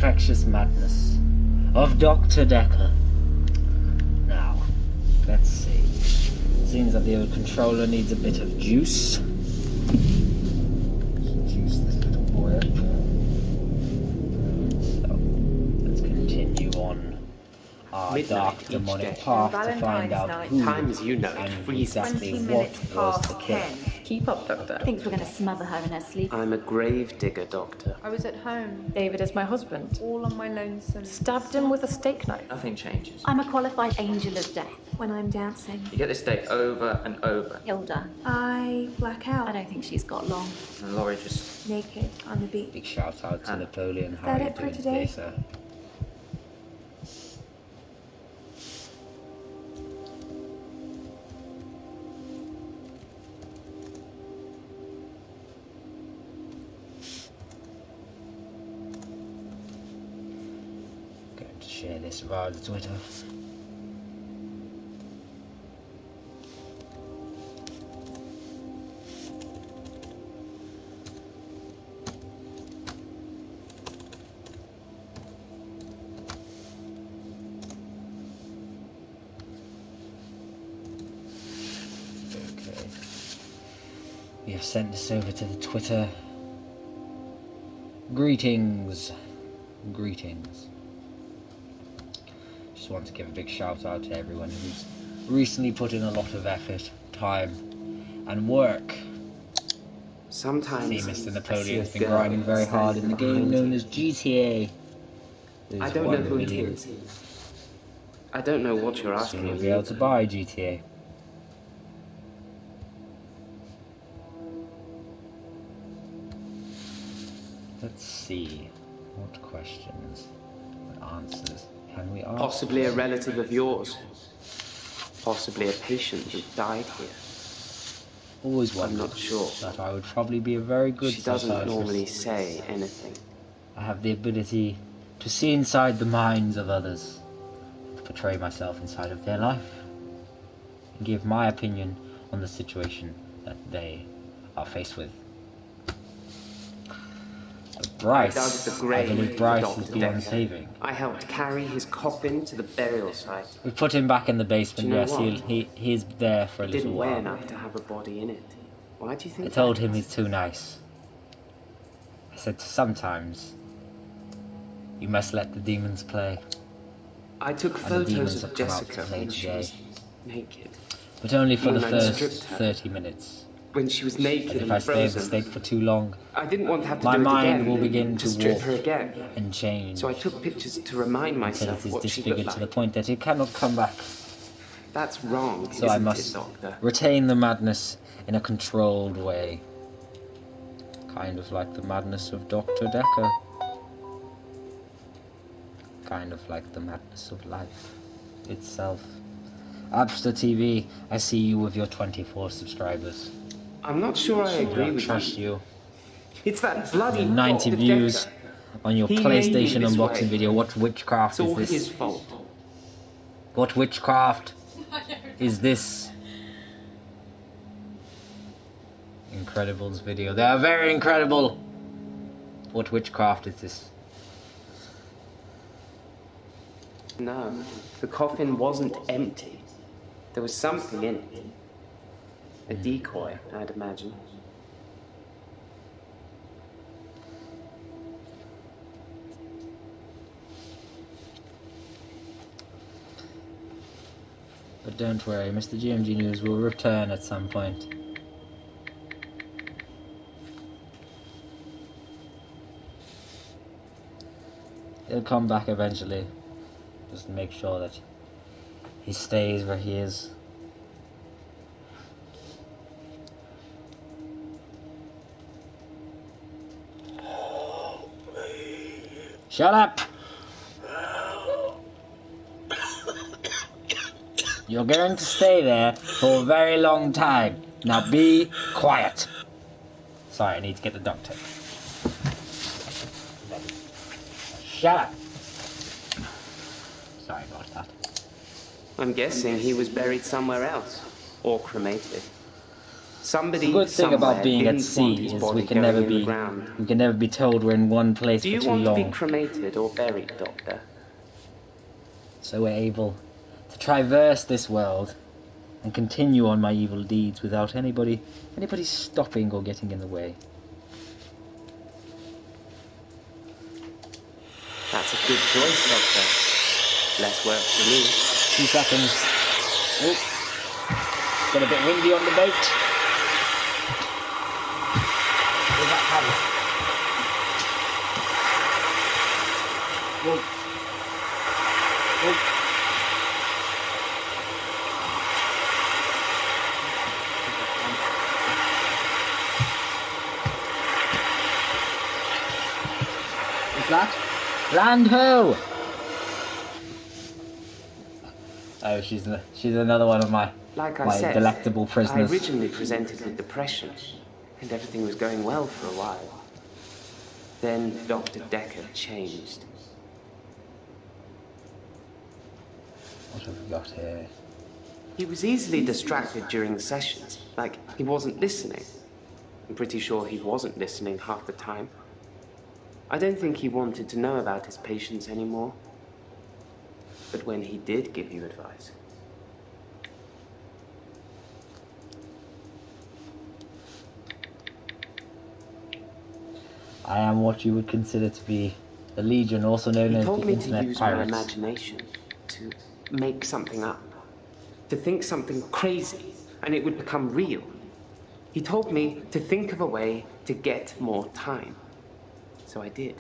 infectious madness of Dr. Dekker. Now, let's see. Seems that the old controller needs a bit of juice. Juice this little boy up. So, let's continue on our dark demonic path to find out who time as you know and freezes. exactly what was the kill. Keep up, Doctor. Thinks we're going to smother her in her sleep. I'm a grave digger, Doctor. I was at home, David is my husband. all on my lonesome. Stabbed him with a steak knife. Nothing changes. I'm a qualified angel of death when I'm dancing. You get this day over and over. Hilda. I black out. I don't think she's got long. And Laurie just... Naked on the beach. Big shout out to Napoleon. How that are you it for doing today? today, sir? Going to share this via the Twitter. We have sent this over to the Twitter. Greetings. Greetings. Just want to give a big shout out to everyone who's recently put in a lot of effort, time, and work. Sometimes See, Mr. Napoleon's I see a been girl grinding very hard in the game standing known behind as GTA. There's I don't know 1 who it million. is. I don't know what you're So asking you'll me. be able to buy GTA. Let's see. What questions and answers can we ask? Possibly a relative of yours. Possibly a patient who died here. Always I'm wondered not sure. that I would probably be a very good She doesn't psychiatrist. normally say anything. I have the ability to see inside the minds of others, to portray myself inside of their life, and give my opinion on the situation that they are faced with. But Bryce, I dug the grave believe for Bryce Dr. is beyond Dekker. saving. I helped carry his coffin to the burial site. We put him back in the basement. Do you know Yes, what? he's there for a He little didn't weigh while. enough to have a body in it. Why do you think I told that him is? he's too nice. I said sometimes you must let the demons play, I took and the demons photos have of come out to Jessica play when she today. was naked. But only for the When I stripped first her. 30 minutes. When she was naked And if and I stay in the frozen. state for too long, I didn't want to have to my do it mind again. will begin to strip warp her again. and change So I took pictures to remind until myself it is what she looked disfigured like. to the point that it cannot come back. That's wrong, So I isn't must it, Doctor? retain the madness in a controlled way. Kind of like the madness of Dr. Dekker. Kind of like the madness of life itself. Abster TV, I see you with your 24 subscribers. I'm not sure I I agree don't with trust you. you. It's that bloody Your 90 Dr. views Dekker. on your He made me PlayStation this unboxing way. video. What witchcraft It's all is his this? fault. What witchcraft is this? Incredibles video. They are very incredible. What witchcraft is this? No, the coffin wasn't empty. There was something in it. A decoy, I'd imagine. But don't worry, Mr. GMG News will return at some point. He'll come back eventually. Just make sure that he stays where he is. Shut up! You're going to stay there for a very long time. Now be quiet. Sorry, I need to get the doctor. Shut up. Sorry about that. I'm guessing he was buried somewhere else. Or cremated. Somebody The good thing about somewhere being at didn't want sea his is body we can never going in the be ground. told we're in one place Do for you too want to be long. cremated or buried, Doctor? So we're able to traverse this world and continue on my evil deeds without anybody stopping or getting in the way. That's a good choice, Doctor. Less work for me. 2 seconds. Oh, got a bit windy on the boat. Where's that paddle? Whoa. Whoa. What's that? Land ho! Oh, she's another one of my Like I my said, delectable I prisoners. originally presented with depression, and everything was going well for a while. Then Dr. Dekker changed. What have we got here? He was easily distracted during the sessions, like he wasn't listening. I'm pretty sure he wasn't listening half the time. I don't think he wanted to know about his patients anymore. But when he did give you advice... I am what you would consider to be the Legion, also known He as told the me to Internet use my Pirates. imagination, to make something up, to think something crazy, and it would become real. He told me to think of a way to get more time. So I did.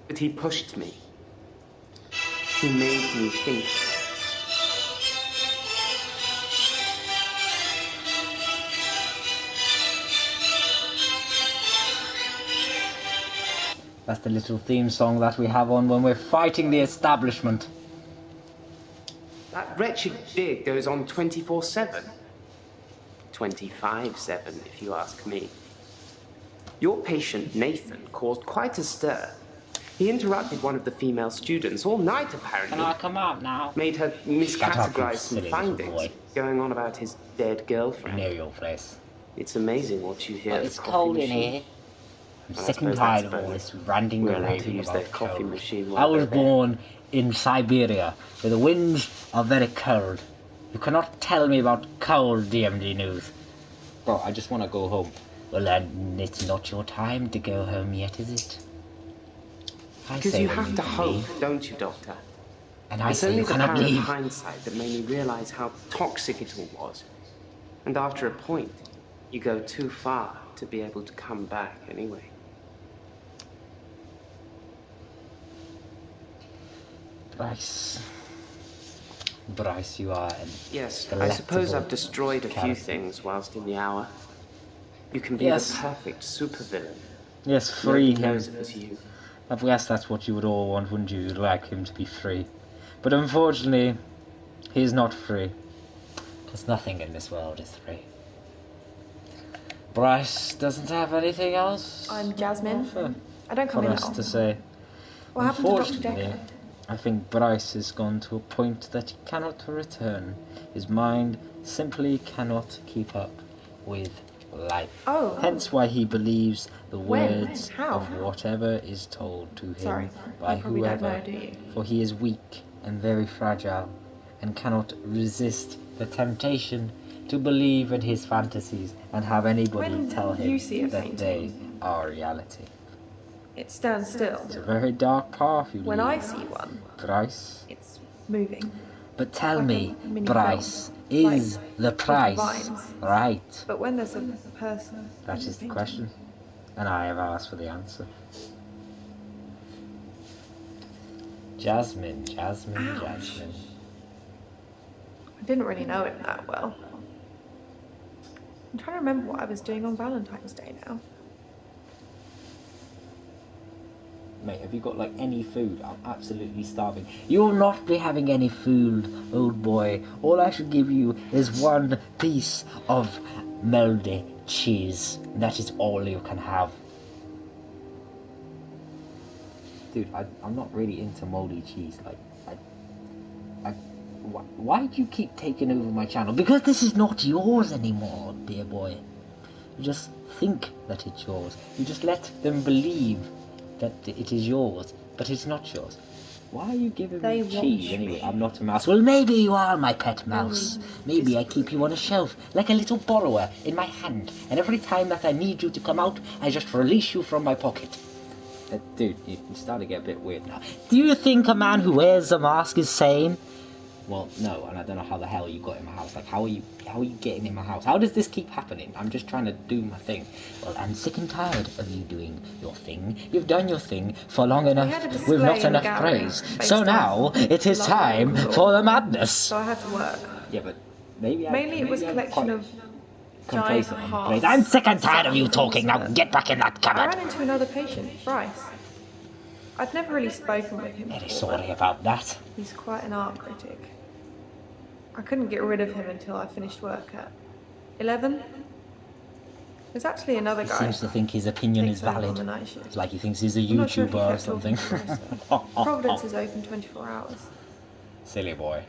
But he pushed me. He made me think. That's the little theme song that we have on when we're fighting the establishment. That wretched dig goes on 24/7. 25/7, if you ask me. Your patient, Nathan, caused quite a stir. He interrupted one of the female students all night, apparently. Can I come out now? Made her Shut up, you miscategorize some silly little findings, boy. going on about his dead You girlfriend. know your place. It's amazing what you hear But at it's the coffee cold in machine. here. I'm Well, I sick and suppose tired that's of all bonus. this ranting We're and allowed to raving use about their coffee cold. machine I while was they're there. born in Siberia, where the winds are very cold. You cannot tell me about cold, DMD news. Bro, I just want to go home. Well, then it's not your time to go home yet, is it? I Because say you when have to can hope, leave, don't you, Doctor? and I It's say only you the cannot power of leave. hindsight that made me realize how toxic it all was. And after a point, you go too far to be able to come back anyway. Bryce, you are an Yes, I suppose delectable I've destroyed a few character. things whilst in the hour. You can be Yes. the perfect supervillain. Yes, free Nobody him. knows it was you. I guess that's what you would all want, wouldn't you? You'd like him to be free. But unfortunately, he's not free. Because nothing in this world is free. Bryce doesn't have anything else I'm Jasmine. for, I don't come for in us at to all. say. What happened to Dr. Unfortunately, Dekker? I think Bryce has gone to a point that he cannot return. His mind simply cannot keep up with life. Oh. Hence why he believes the When? words How? of whatever is told to him Sorry, by you probably whoever. don't know, do you? For he is weak and very fragile, and cannot resist the temptation to believe in his fantasies and have anybody When tell him you see a that they painting, are reality. it stands still. It's a very dark path you When lead, I see one, Bryce. it's moving. But tell Like me, a mini Bryce, film. is Like the price vines. right? But when there's a person... That is the question, and I have asked for the answer. Jasmine, Jasmine, Ouch. Jasmine. I didn't really know him that well. I'm trying to remember what I was doing on Valentine's Day now. Mate, have you got like any food? I'm absolutely starving. You will not be having any food, old boy. All I should give you is one piece of mouldy cheese. That is all you can have. Dude, I'm not really into mouldy cheese. Like, Why do you keep taking over my channel? Because this is not yours anymore, dear boy. You just think that it's yours. You just let them believe that it is yours, but it's not yours. Why are you giving They me watch cheese anyway? me. I'm not a mouse. Well, maybe you are my pet mouse. Maybe I keep you on a shelf, like a little borrower, in my hand. And every time that I need you to come out, I just release you from my pocket. Dude, you're starting to get a bit weird now. Do you think a man who wears a mask is sane? Well, no, and I don't know how the hell you got in my house. Like, how are you getting in my house? How does this keep happening? I'm just trying to do my thing. Well, I'm sick and tired of you doing your thing. You've done your thing for long enough had a with display not in the enough gallery praise. based So on now it is love time language for or- the madness. So I had to work. Yeah, but maybe Mainly it was a collection of complacent giant on the hearts. place. I'm sick and tired of you Things talking. Now that- get back in that I cupboard. ran into another patient, Bryce. I'd never really spoken with him Very before, sorry but about that. he's quite an art critic. I couldn't get rid of him until I finished work at 11. There's actually another He guy. seems to think his opinion is takes over on valid. the night shift. It's like he thinks he's a I'm not sure if he YouTuber or kept something. talking to the rest. Providence is open 24 hours. Silly boy.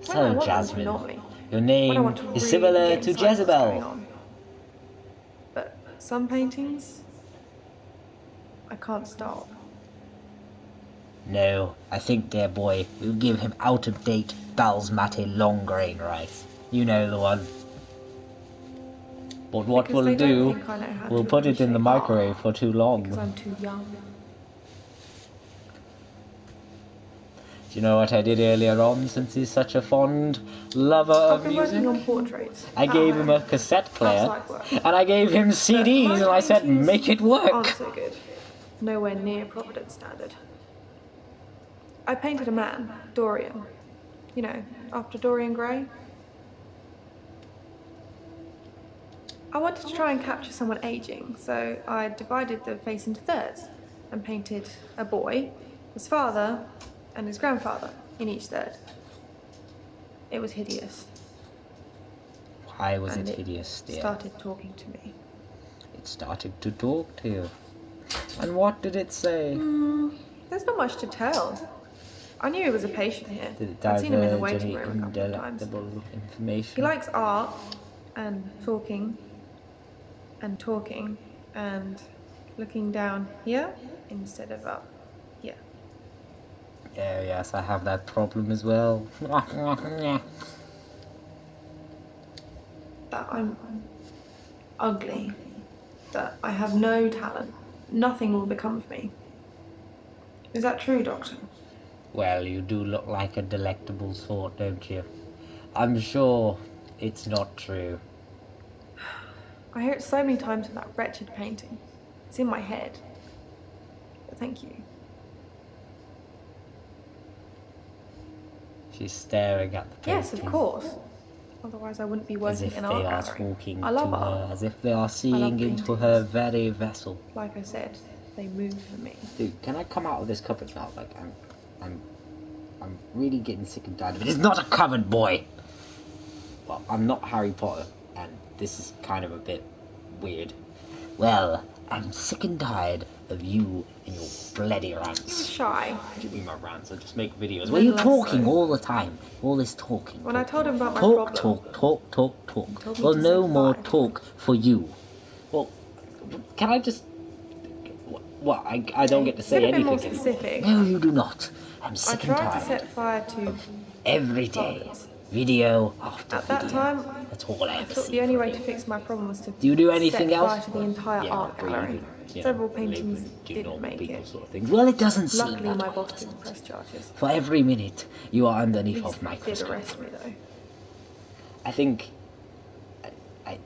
When I So, want them to Jasmine, not me. your When I name want to is really similar get to inside what's going Jezebel. on. But some paintings, I can't stop. No, I think, dear boy, we'll give him out-of-date basmati long grain rice. You know the one. But what Because we'll they don't do, think I know how we'll to put it in the appreciate microwave art for too because long. I'm too young. Do you know what I did earlier on, since he's such a fond lover I've of been music? working on portraits. I at gave him a home, cassette player, outside work. and I gave him But CDs, my and I said, paintings make it work. aren't so good. Nowhere near Providence standard. I painted a man, Dorian. You know, after Dorian Gray. I wanted to try and capture someone aging, so I divided the face into thirds and painted a boy, his father, and his grandfather in each third. It was hideous. Why was and it hideous, dear? started talking to me. It started to talk to you. And what did it say? There's not much to tell. I knew he was a patient here. Did it I'd seen him in the diverge waiting any room a couple of times. indelectable information? He likes art and talking and looking down here instead of up here. Yeah, yes, I have that problem as well. That I'm ugly. That I have no talent. Nothing will become of me. Is that true, Doctor? Well, you do look like a delectable sort, don't you? I'm sure it's not true. I hear it so many times in that wretched painting. It's in my head. But thank you. She's staring at the painting. Yes, of course. Otherwise I wouldn't be As working if in they art are gallery. talking I to love her, art. as if they are seeing into paintings. her very vessel. Like I said, they move for me. Dude, can I come out of this cupboard now? Like, I'm really getting sick and tired of it. It's not a cupboard, boy! Well, I'm not Harry Potter, and this is kind of a bit weird. Well, I'm sick and tired of you and your bloody You're rants. shy. What do you mean my rants? I just make videos. Then Why are you less talking so. all the time? All this talking. When I told him about my Talk, problem, talk. told me Well, to no say more 5. talk for you. Well, can I just... What? I don't get to say Get a bit anything more anymore. specific. No, you do not. I'm I sick and tried to tired. set fire to Every day. Providence. Video after At video. that time, That's all I I ever thought see the only from way you. to fix my problem was to Do you do anything set else? fire to the entire Yeah, art but gallery. you know, Several live paintings and do didn't normal make people it. sort of things. Well, it doesn't seem Luckily, that my way, boss does it? didn't press charges. For every minute, you are underneath At least of did microscope. arrest me though. I think... I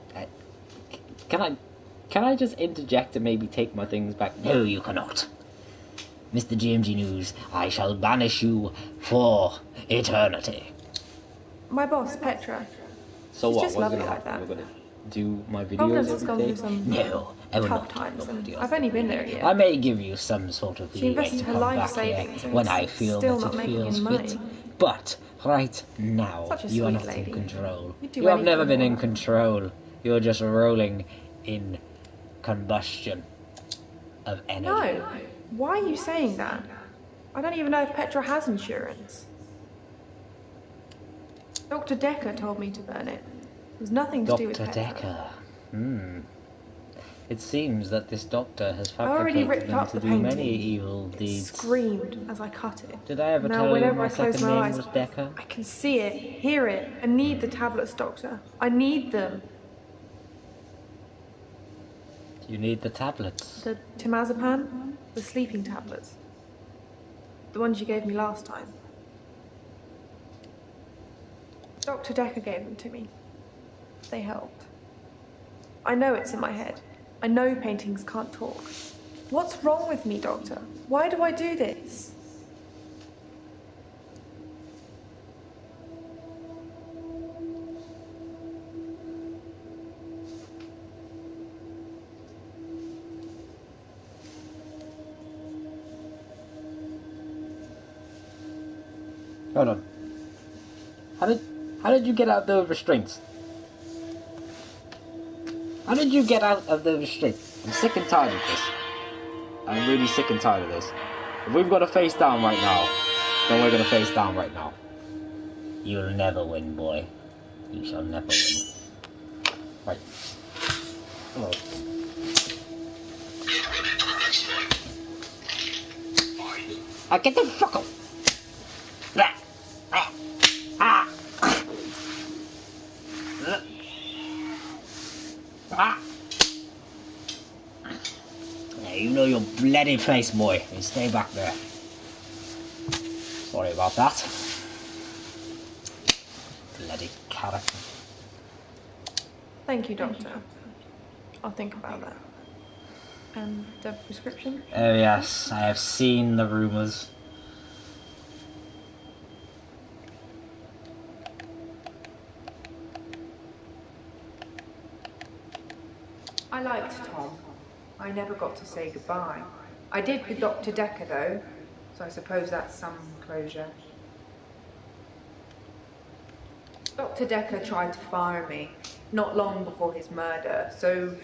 Can I just interject and maybe take my things back? No, you cannot. Mr. GMG News, I shall banish you for eternity. My boss, Petra. So She's what? just What's lovely gonna like happen? that. We're gonna do my videos Providence has every gone day? through some No, I will tough not times, do and videos I've only every been day. there a year. I may give you some sort of She leeway invested to her come life back savings here and when I it's feel still that not it making feels any fit. money. But right now, Such a you are sweet not lady. in control. You'd do You have never anything been in for her. control. You're just rolling in combustion of energy. No. Why are you saying that? I don't even know if Petra has insurance. Dr. Dekker told me to burn it. It was nothing to do with Dr. Petra. Dekker. It seems that this doctor has I already fabricated ripped them up to the do painting. many evil It deeds. screamed as I cut it. Did I ever Now, tell you whenever my I close second my name eyes, was Dekker? I can see it, hear it. I need the tablets, Doctor. I need them. You need the tablets. The temazepam? The sleeping tablets. The ones you gave me last time. Dr. Dekker gave them to me. They helped. I know it's in my head. I know paintings can't talk. What's wrong with me, Doctor? Why do I do this? Hold on. How did you get out the restraints? How did you get out of the restraints? I'm sick and tired of this. I'm really sick and tired of this. If we've got to face down right now, then we're going to face down right now. You'll never win, boy. You shall never win. Right. Hello. Get the fuck up! Yeah, you know your bloody place, boy. You stay back there. Sorry about that. Bloody character. Thank you, Doctor. I'll think about that. And the prescription? Oh yes, I have seen the rumours. I liked Tom. I never got to say goodbye. I did with Dr. Dekker though, so I suppose that's some closure. Dr. Dekker tried to fire me, not long before his murder, so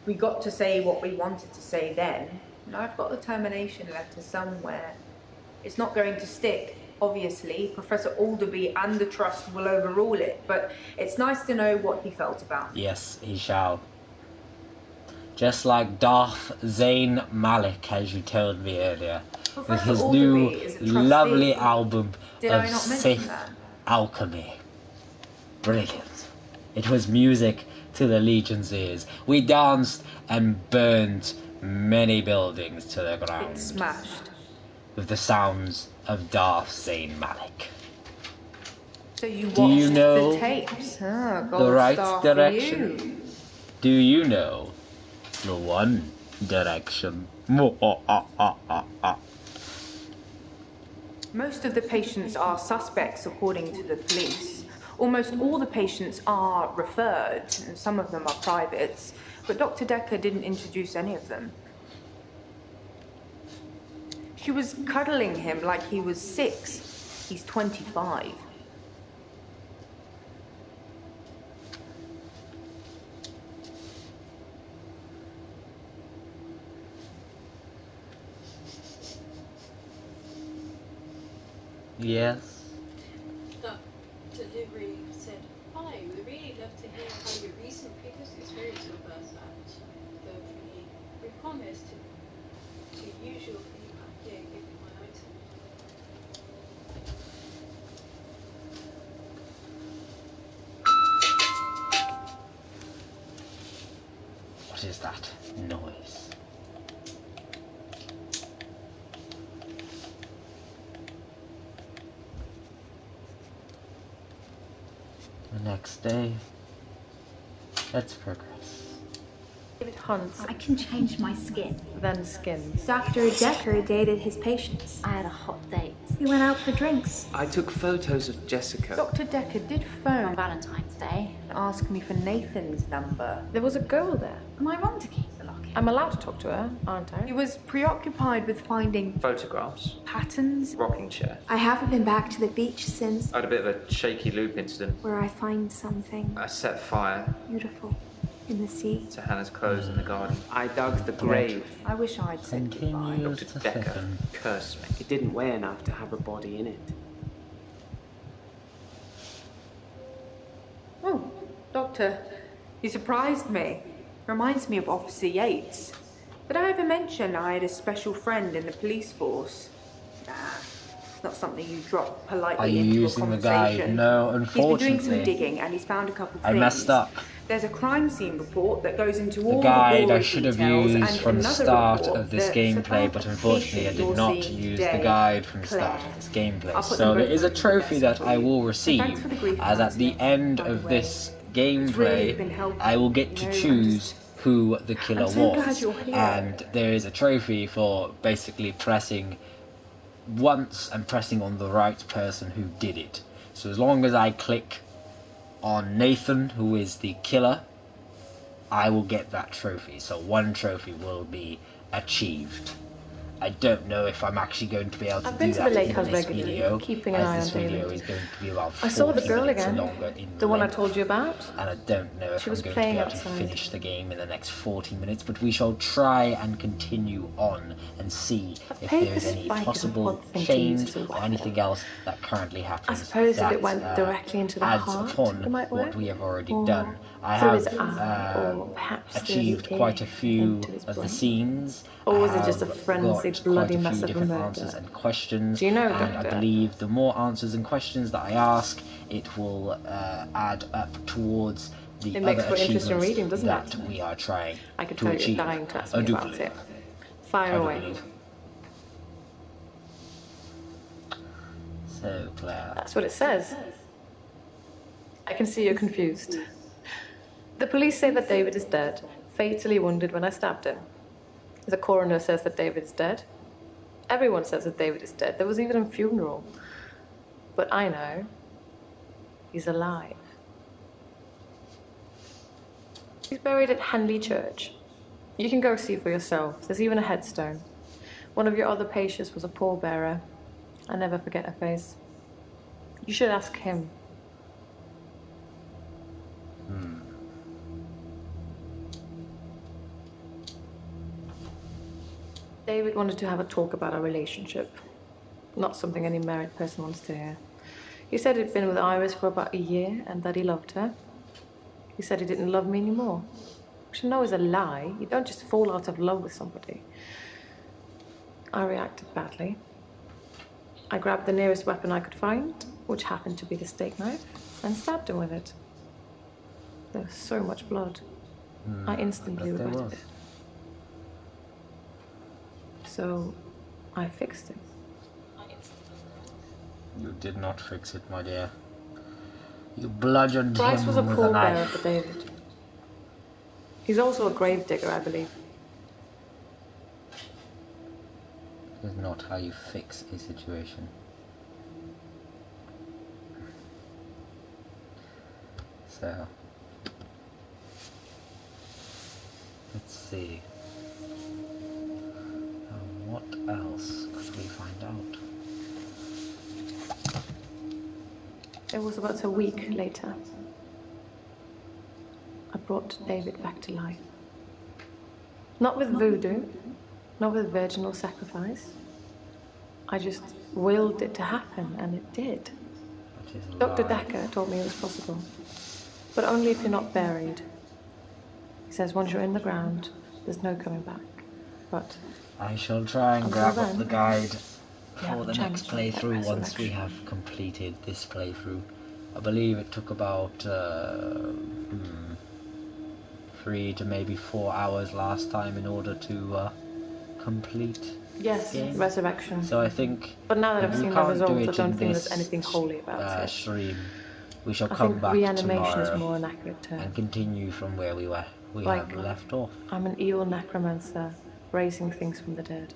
we got to say what we wanted to say then, and I've got the termination letter somewhere. It's not going to stick, obviously. Professor Alderby and the Trust will overrule it, but it's nice to know what he felt about me. Yes, he shall. Just like Darth Zayn Malik, as you told me earlier, with Professor his Alderby new is a trustee. lovely album Did of I not mention Sith that? Alchemy. Brilliant. It was music to the Legion's ears. We danced and burned many buildings to the ground It's smashed. with the sounds of Darth Zayn Malik. So you Do you watched know the tapes? Ah, the gold right star direction? for you. Do you know the one direction? Most of the patients are suspects according to the police. Almost all the patients are referred, and some of them are privates, but Dr. Dekker didn't introduce any of them. She was cuddling him like he was 6. He's 25. Yes. The delivery said, "Hi, we really love to hear how your recent previous experience with us at the we promised to use your feedback. Yeah, give me my item." What is that noise? The next day. Let's progress. David Hunt, I can change my skin. then Skins. Dr. Dekker dated his patients. I had a hot date. We went out for drinks I took photos of Jessica. Dr. Dekker did on phone Valentine's Day. and ask me for Nathan's number. There was a girl there. Am I wrong to keep the locket? I'm allowed to talk to her, aren't He I? was preoccupied with finding Photographs, patterns. rocking chair. I haven't been back to the beach since I had a bit of a shaky loop incident. where I find something I set fire beautiful in the sea. to Hannah's clothes in the garden. I dug the grave. I wish I'd said goodbye. Continues Dr. to Dekker thicken. cursed me. It didn't weigh enough to have a body in it. Doctor, you surprised me. Reminds me of Officer Yates. Did I ever mention I had a special friend in the police force? Nah, it's not something you drop Are politely you into a using the guide? conversation. No, He's been doing some unfortunately. digging and he's found a couple I things. messed up. There's a crime scene report that goes into The all guide the I gory should have details used and from the another start report of this that's gameplay, about but a unfortunately I patient did you're not seeing use the today, guide from the start Claire. of this gameplay. I'll put So them there both is a through the trophy desk that for I you. will And receive, thanks for the grief as at the counselling, end by the of way. this It's really gameplay been helpful. I will get You to know, choose who the killer I'm so glad was, you're here. and there is a trophy for basically pressing once and pressing on the right person who did it. So as long as I click on Nathan, who is the killer, I will get that trophy. So one trophy will be achieved. I don't know if I'm actually going to be able to I've do been to that the lake in house this regularly, video, keeping an eye as this on video David. is going to be about 40 I saw the girl minutes again, longer in the one I length. told you about. And I don't know if She I'm was going to be playing able to outside. finish the game in the next 40 minutes, but we shall try and continue on and see if paper there is any spike is an possible odd thing to use change as a or weapon. anything else that currently happens. I suppose if that, it went directly into the adds heart, upon it might what work. we have already Or done. I through have his eye, or perhaps through achieved the quite a ear few into his of the brain. scenes. Or was I it just a have frenzied, got bloody quite a mess few of a different murder? answers and questions, Do you know, and I Doctor? believe the more answers and questions that I ask, it will add up towards the It makes other for interesting achievements reading, doesn't that it? we are trying I could to tell achieve. you're dying to ask I me do about believe. it. Fire I do away. believe. So, Claire. That's what it says. I can see you're confused. The police say that David is dead, fatally wounded when I stabbed him. The coroner says that David is dead. Everyone says that David is dead. There was even a funeral. But I know he's alive. He's buried at Henley Church. You can go see for yourself. There's even a headstone. One of your other patients was a pallbearer. I never forget her face. You should ask him. David wanted to have a talk about our relationship. Not something any married person wants to hear. He said he'd been with Iris for about a year and that he loved her. He said he didn't love me anymore. Which I know is a lie. You don't just fall out of love with somebody. I reacted badly. I grabbed the nearest weapon I could find, which happened to be the steak knife, and stabbed him with it. There was so much blood. I instantly bet there regretted was. it. So, I fixed it. You did not fix it, my dear. You bludgeoned Bryce him was a with a pallbearer knife. for David. He's also a grave digger, I believe. This is not how you fix a situation. So, let's see. What else could we find out? It was about a week later. I brought David back to life. Not with voodoo, not with virginal sacrifice. I just willed it to happen, and it did. That is a Dr. lie. Dekker told me it was possible, but only if you're not buried. He says once you're in the ground, there's no coming back. But I shall try and Until grab up then, the guide have for a the chance next to get playthrough once we resurrection. have completed this playthrough. I believe it took about 3 to maybe 4 hours last time in order to complete Yes, the game. resurrection. So I think But now that if I've we seen the can't do results, I it don't in think there's this anything holy about it. stream, we shall I come think back reanimation is tomorrow more an accurate term. and continue from where we Like- have left off. I'm an evil necromancer, raising things from the dead.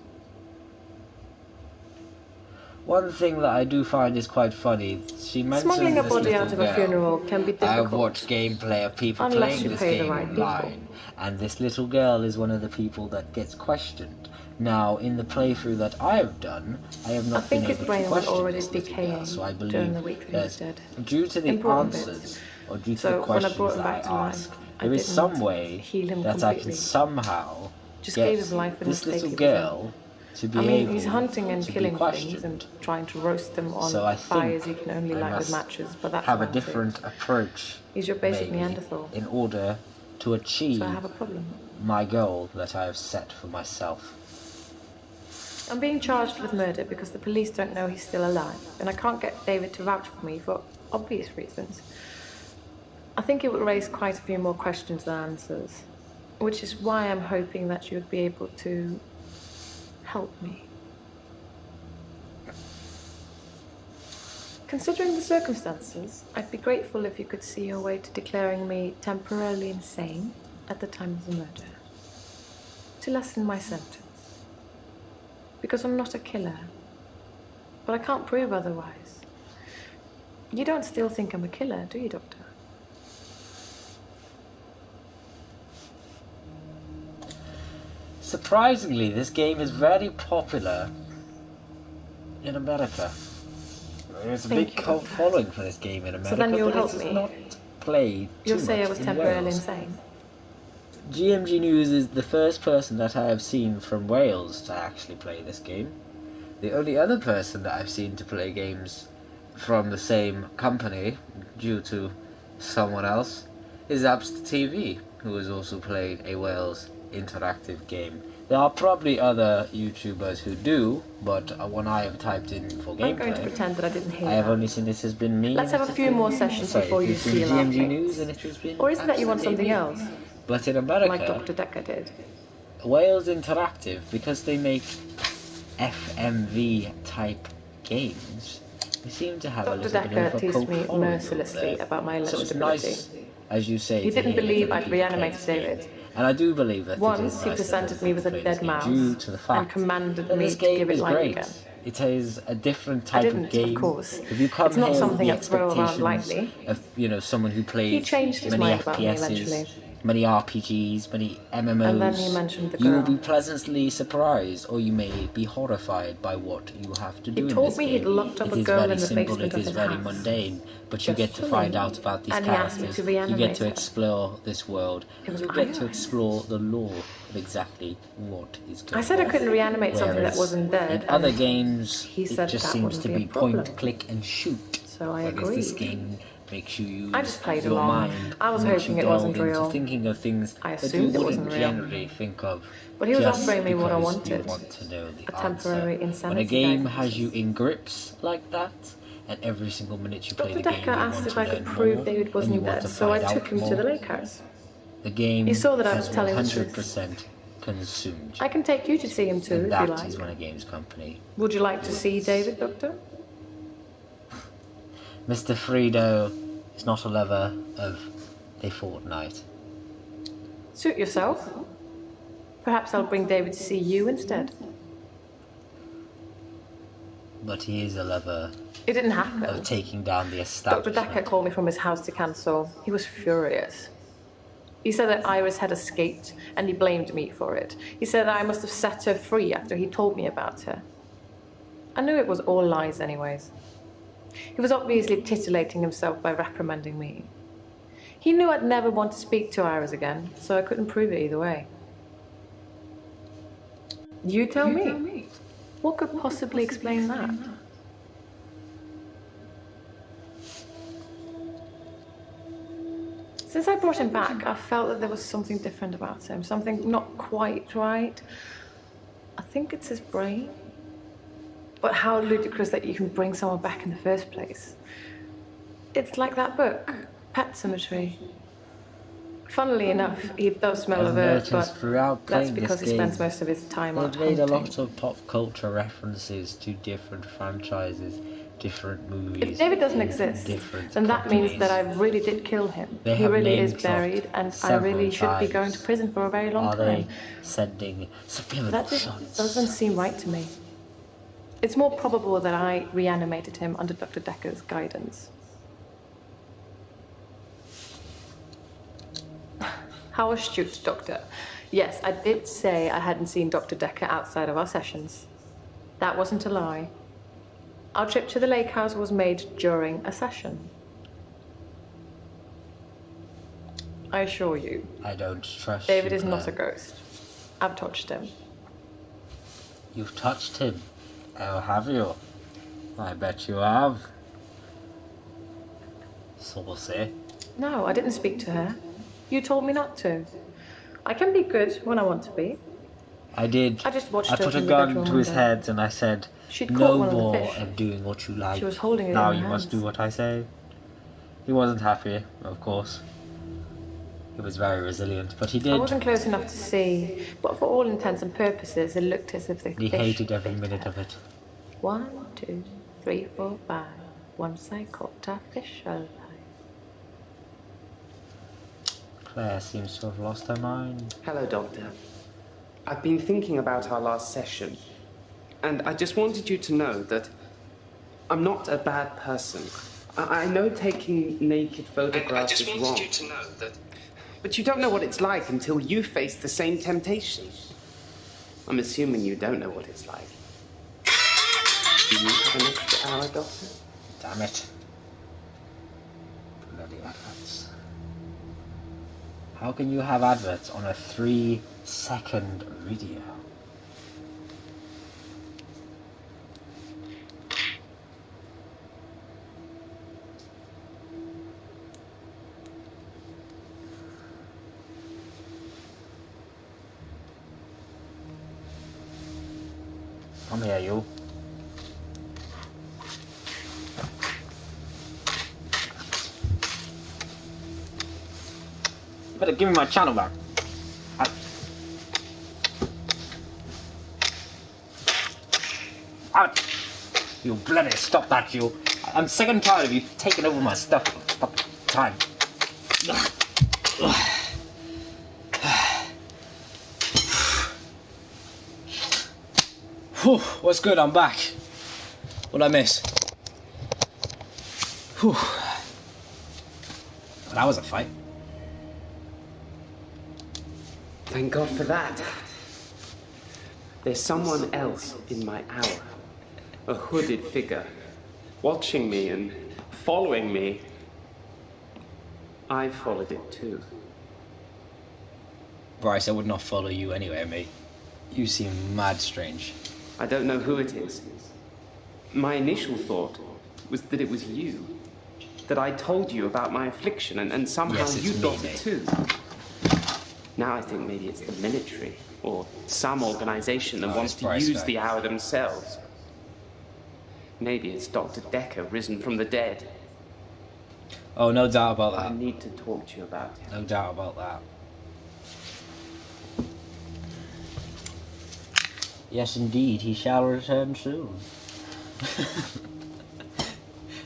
One thing that I do find is quite funny, she mentions Smuggling a this body little out of a girl. funeral can be I have difficult. watched gameplay of people Unless playing you this pay the game right people. online, and this little girl is one of the people that gets questioned. Now, in the playthrough that I have done, I have I not think been his able brain to was question already this little girl, decaying so I during believe the week that he was that dead. due to the Important answers, bits. or due to So the when I questions brought him that back to I life, ask, I there is didn't some way heal him that I can completely. somehow Just get gave him life in a this mistake little of his own. girl to be I mean, able he's hunting and to be killing things questioned. and trying to roast them on So I fires think he can only I light with must matches, but that's have a fancy. different approach, He's your basic maybe, Neanderthal, in order to so achieve I have a problem. my goal that I have set for myself. I'm being charged with murder because the police don't know he's still alive, and I can't get David to vouch for me for obvious reasons. I think it would raise quite a few more questions than answers, which is why I'm hoping that you'd be able to help me. Considering the circumstances, I'd be grateful if you could see your way to declaring me temporarily insane at the time of the murder, to lessen my sentence. Because I'm not a killer, but I can't prove otherwise. You don't still think I'm a killer, do you, Doctor? Surprisingly, this game is very popular in America. There's a big cult following for this game in America, So then you'll but help it is me. not played too You'll say I much was in temporarily Wales. insane. GMG News is the first person that I have seen from Wales to actually play this game. The only other person that I've seen to play games from the same company, due to someone else, is Abster TV, who has also played a Wales interactive game. There are probably other YouTubers who do, but when I have typed in for I'm going to gameplay, pretend that I didn't hear I have that. only seen it has been me. Let's and have it a has few been- more sessions sorry, before it you has been seal our GMG News fates. and it has been Or is it that you Abster want something TV. else, But in America, like Dr. Dekker did? Wales Interactive, because they make FMV type games, they seem to have a Dr. little bit Dekker of a teased cult me following over mercilessly there. about my So it's electability. nice, as you say, He to didn't hear believe that I'd other people play reanimated this game. David. And I do believe that it is Once he nice presented that me other with a people play this dead game, mouse due to the fact and commanded that me this to game give it is life great. again. It is a different I type of didn't, game. of course. If you come It's not here with something the I throw around expectations lightly. of someone who plays He changed his many mind about me FPSs, eventually. many RPGs, many And then he MMOs, mentioned the you will girl. be pleasantly surprised, or you may be horrified by what you have to do He in told this me game. he'd locked up It a is girl very in the simple, basement it of is his very house. mundane, but you Just get to to find live. out about these And he asked me characters, to you reanimate get to her. explore this world, It was and you get to Iris. explore the lore of exactly what is going on. I said I couldn't reanimate something that Whereas wasn't dead, in other and games, he it said just that seems wouldn't to be a be problem. point, click, and shoot. So I Whereas this agreed. game makes you use I just played your along. mind, I was makes you hoping it delve wasn't into real. thinking of things I that you assumed it wouldn't wasn't real. generally think of. But he was just offering me what I because wanted. You want to know the A temporary answer. insanity When a game diagnosis. has you in grips like that, and every single minute you play Dr. the game, Dekker you asked want if to I could learn prove more, David and wasn't you want dead, to so I find took out him more. to the lake house. The game He saw that I was has telling the truth. 100% consumed you. I can take you to see him too, And if that you like. is when a games company. Would you like to see David, Doctor? Mr. Friedo is not a lover of a fortnight. Suit yourself. Perhaps I'll bring David to see you instead. But he is a lover It didn't of happen. taking down the Dr. establishment. Dekker called me from his house to cancel. He was furious. He said that Iris had escaped, and he blamed me for it. He said that I must have set her free after he told me about her. I knew it was all lies anyways. He was obviously titillating himself by reprimanding me. He knew I'd never want to speak to Iris again, so I couldn't prove it either way. You tell me. What could possibly explain that? Since I brought him back, I felt that there was something different about him, something not quite right. I think it's his brain. But how ludicrous that you can bring someone back in the first place. It's like that book, Pet Cemetery. Funnily enough, he does smell I've of earth, noticed but throughout that's playing because this he spends game, most of his time out they've made a hunting. lot of pop culture references to different franchises, different movies. If David doesn't and exist, different then that means companies. that I really did kill him. They He have really is name-dropped buried, and I several really should be going to times. prison for a very long Are time. they sending subliminal That just shots? doesn't seem right to me. It's more probable that I reanimated him under Dr. Dekker's guidance. How astute, Doctor. Yes, I did say I hadn't seen Dr. Dekker outside of our sessions. That wasn't a lie. Our trip to the lake house was made during a session. I assure you, I don't trust David you, is not a Claire. ghost. I've touched him. You've touched him. Oh, have you? I bet you have. Saucy. No, I didn't speak to her. You told me not to. I can be good when I want to be. I did. I just watched I her put a from the gun bedroom to his window. head and I said, She'd caught no one of the more fish. of doing what you like. She was holding it Now in her you must hands. do what I say. He wasn't happy, of course. He was very resilient, but he did. I wasn't close enough to see, but for all intents and purposes, it looked as if the He fish hated every licked minute her. of it. 1, 2, 3, 4, 5. Once I caught a fish alive. Claire seems to have lost her mind. Hello, Doctor. I've been thinking about our last session, and I just wanted you to know that I'm not a bad person. I know taking naked photographs is wrong. I just wanted you to know that... But you don't know what it's like until you face the same temptation. I'm assuming you don't know what it's like. Do you have an extra hour, Doctor? Damn it. Bloody adverts. How can you have adverts on a 3-second video? Come here, you. You better give me my channel back. Out! You bloody stop that, you. I'm sick and tired of you taking over my stuff all the time. Whew, what's good? I'm back. What'd I miss? Whew. That was a fight. Thank God for that. There's someone else in my hour. A hooded figure. Watching me and following me. I followed it too. Bryce, I would not follow you anyway, mate. You seem mad strange. I don't know who it is. My initial thought was that it was you. That I told you about my affliction and somehow Yes, it's you me, got mate. it too. Now I think maybe it's the military or some organization that wants it's to Bryce use guy. the hour themselves. Maybe it's Dr. Dekker risen from the dead. Oh, no doubt about I that. need to talk to you about him. No doubt about that. Yes, indeed, he shall return soon.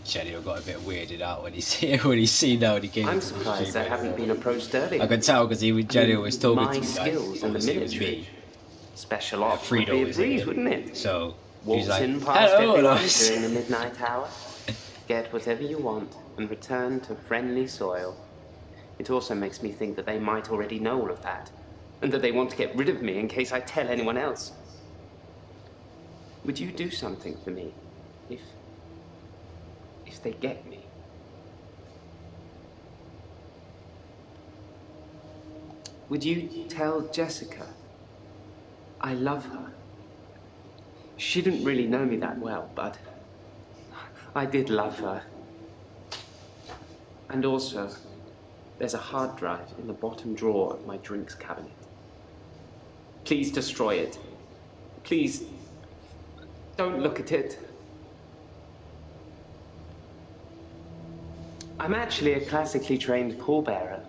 Jenny got a bit weirded out when he seen that when he came. I'm into the surprised I stream. haven't been approached earlier. I could tell because Jenny was talking my to me. skills in the Obviously, it was military. me. Special ops Frito would be a was breeze, here. wouldn't it? So he's Waltz like, in past hello, everyone Lois. during the midnight hour. Get whatever you want and return to friendly soil. It also makes me think that they might already know all of that, and that they want to get rid of me in case I tell anyone else. Would you do something for me if they get me? Would you tell Jessica I love her? She didn't really know me that well, but I did love her. And also, there's a hard drive in the bottom drawer of my drinks cabinet. Please destroy it. Please, don't look at it. I'm actually a classically trained pallbearer.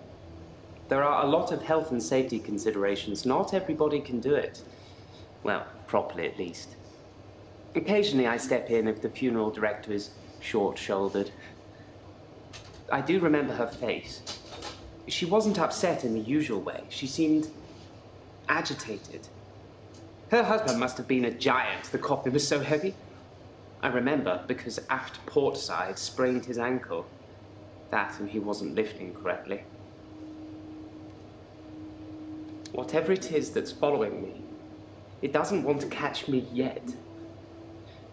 There are a lot of health and safety considerations. Not everybody can do it. Well, properly at least. Occasionally I step in if the funeral director is short-shouldered. I do remember her face. She wasn't upset in the usual way. She seemed agitated. Her husband must have been a giant. The coffin was so heavy. I remember because aft port side sprained his ankle. That and he wasn't lifting correctly. Whatever it is that's following me, it doesn't want to catch me yet.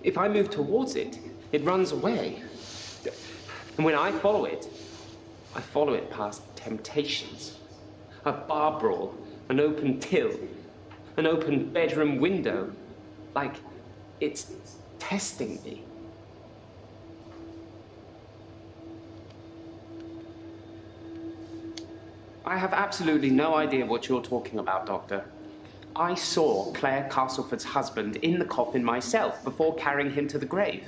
If I move towards it, it runs away. And when I follow it past temptations. A bar brawl, an open till, an open bedroom window, Like it's testing me. I have absolutely no idea what you're talking about, Doctor. I saw Claire Castleford's husband in the coffin myself before carrying him to the grave.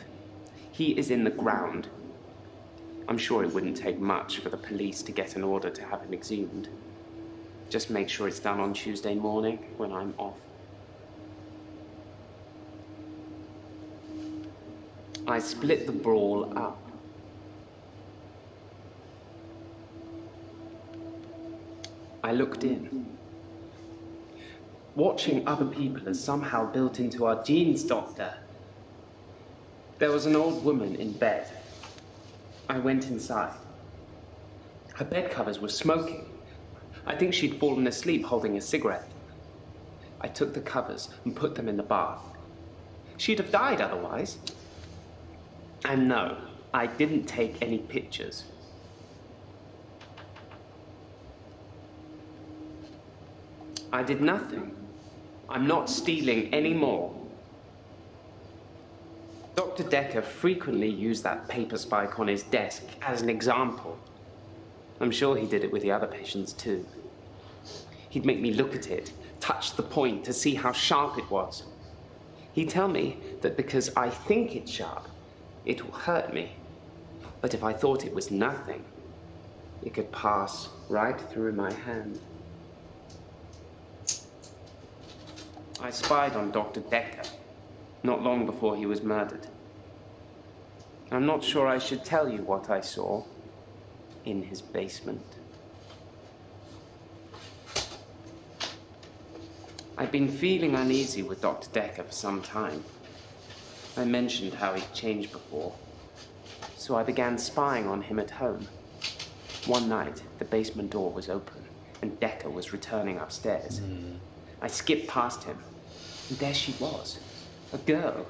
He is in the ground. I'm sure it wouldn't take much for the police to get an order to have him exhumed. Just make sure it's done on Tuesday morning when I'm off. I split the brawl up. I looked in. Watching other people is somehow built into our genes, Doctor. There was an old woman in bed. I went inside. Her bed covers were smoking. I think she'd fallen asleep holding a cigarette. I took the covers and put them in the bath. She'd have died otherwise. And no, I didn't take any pictures. I did nothing. I'm not stealing anymore. Dr. Dekker frequently used that paper spike on his desk as an example. I'm sure he did it with the other patients too. He'd make me look at it, touch the point to see how sharp it was. He'd tell me that because I think it's sharp, it will hurt me. But if I thought it was nothing, it could pass right through my hand. I spied on Dr. Dekker not long before he was murdered. I'm not sure I should tell you what I saw in his basement. I've been feeling uneasy with Dr. Dekker for some time. I mentioned how he'd changed before, so I began spying on him at home. One night, the basement door was open, and Dekker was returning upstairs. I skipped past him, and there she was, a girl.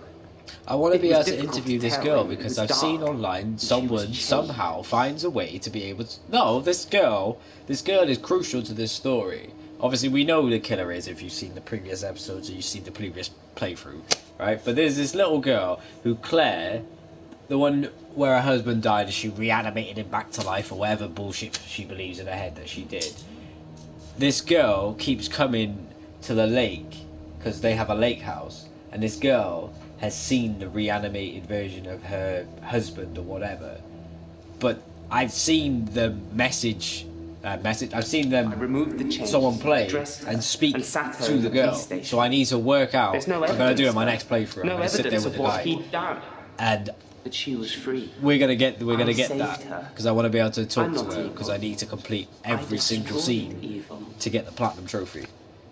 I want to It be was able to difficult interview to this tell, girl and it because was I've dark, seen online and she someone was changed. somehow finds a way to be able to... No, this girl is crucial to this story. Obviously, we know who the killer is if you've seen the previous episodes or you've seen the previous playthrough, right? But there's this little girl who Claire, the one where her husband died and she reanimated him back to life or whatever bullshit she believes in her head that she did. This girl keeps coming to the lake because they have a lake house, and this girl has seen the reanimated version of her husband or whatever. But I've seen the message. I've seen them. I removed the chains, Someone play dressed her, and speak and sat her to in the the girl. police station. So I need to work out. There's no I'm gonna do it in my evidence, next playthrough. no I'm gonna sit there evidence with of the what guy, he'd done. and But she was free. we're gonna get I that saved her. because I want to be able to talk I'm to not her evil. because I need to complete I every single destroyed scene evil. to get the platinum trophy.